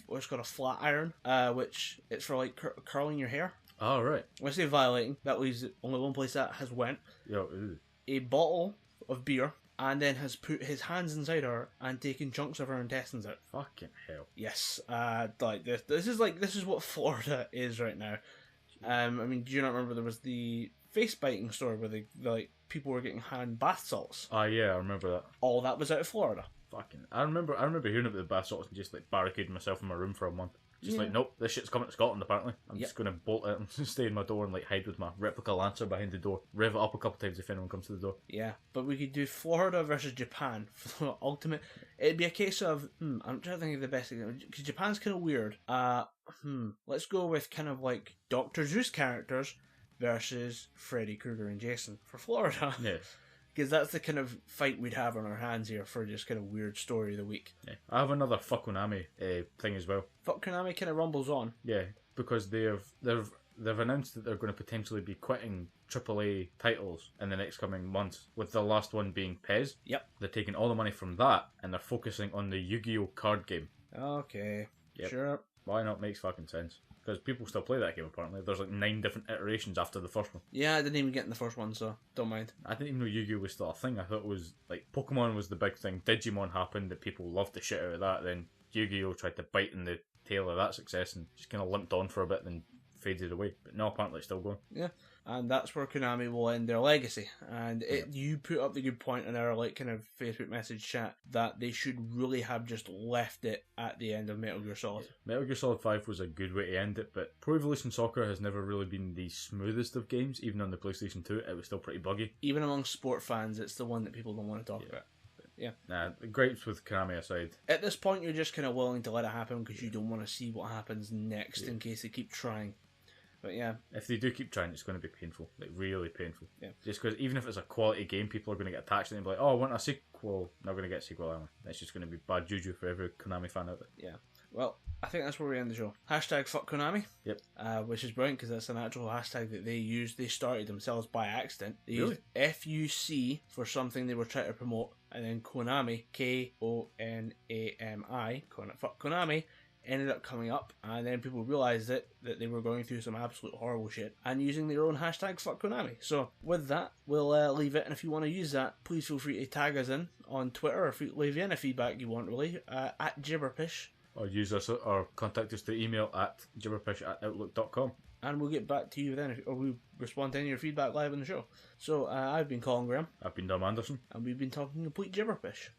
what's called a flat iron, which it's for like curling your hair. Oh, right. When I say violating, that was only one place that has went. A bottle of beer, and then has put his hands inside her and taken chunks of her intestines out. Fucking hell. Yes, like this is what Florida is right now. I mean, do you not remember there was the face biting story where the people were getting hand bath salts? Ah, yeah, I remember that. All that was out of Florida. Fucking, I remember hearing about the bath salts and just like barricading myself in my room for a month. Just like, nope, this shit's coming to Scotland apparently. I'm just going to bolt it and stay in my door and like hide with my replica Lancer behind the door. Rev it up a couple times if anyone comes to the door. Yeah, but we could do Florida versus Japan for the ultimate. It'd be a case of, I'm trying to think of the best thing, because Japan's kind of weird. Let's go with kind of like Dr. Zeus characters versus Freddy Krueger and Jason for Florida. Yeah. Because that's the kind of fight we'd have on our hands here for just kind of weird story of the week. Yeah. I have another Fuck Konami thing as well. Fuck Konami kind of rumbles on. Yeah, because they've announced that they're going to potentially be quitting AAA titles in the next coming months, with the last one being PES. Yep. They're taking all the money from that and they're focusing on the Yu-Gi-Oh card game. Okay. Yep. Sure. Why not? Makes fucking sense. Because people still play that game apparently. There's like 9 different iterations after the first one. Yeah, I didn't even get in the first one, so don't mind. I didn't even know Yu-Gi-Oh was still a thing. I thought it was like Pokemon was the big thing. Digimon happened, that people loved the shit out of that. Then Yu-Gi-Oh tried to bite in the tail of that success and just kind of limped on for a bit, then faded away. But no, apparently it's still going. Yeah, and that's where Konami will end their legacy. And you put up the good point in our like kind of Facebook message chat that they should really have just left it at the end of Metal Gear Solid. Yeah. Metal Gear Solid 5 was a good way to end it, but Pro Evolution Soccer has never really been the smoothest of games. Even on the PlayStation 2, it was still pretty buggy. Even among sport fans, it's the one that people don't want to talk about. Yeah. Nah, the gripes with Konami aside. At this point, you're just kind of willing to let it happen because you don't want to see what happens next in case they keep trying. But yeah. If they do keep trying, it's going to be painful. Like, really painful. Yeah. Just because even if it's a quality game, people are going to get attached and be like, oh, I want a sequel. Not going to get a sequel, am I? It's just going to be bad juju for every Konami fan out there. Yeah. Well, I think that's where we end the show. Hashtag fuck Konami. Yep. Which is brilliant because that's an actual hashtag that they used. They started themselves by accident. They Really? used FUC for something they were trying to promote, and then Konami, Konami, fuck Konami, ended up coming up, and then people realised that they were going through some absolute horrible shit and using their own hashtag fuck Konami. So with that, we'll leave it, and if you want to use that, please feel free to tag us in on Twitter, or leave any feedback you want, really, at Gibberpish. Or use us, or contact us through email at gibberpish@outlook.com. And we'll get back to you then, or we'll respond to any of your feedback live on the show. So I've been Colin Graham. I've been Dom Anderson. And we've been talking complete Gibberpish.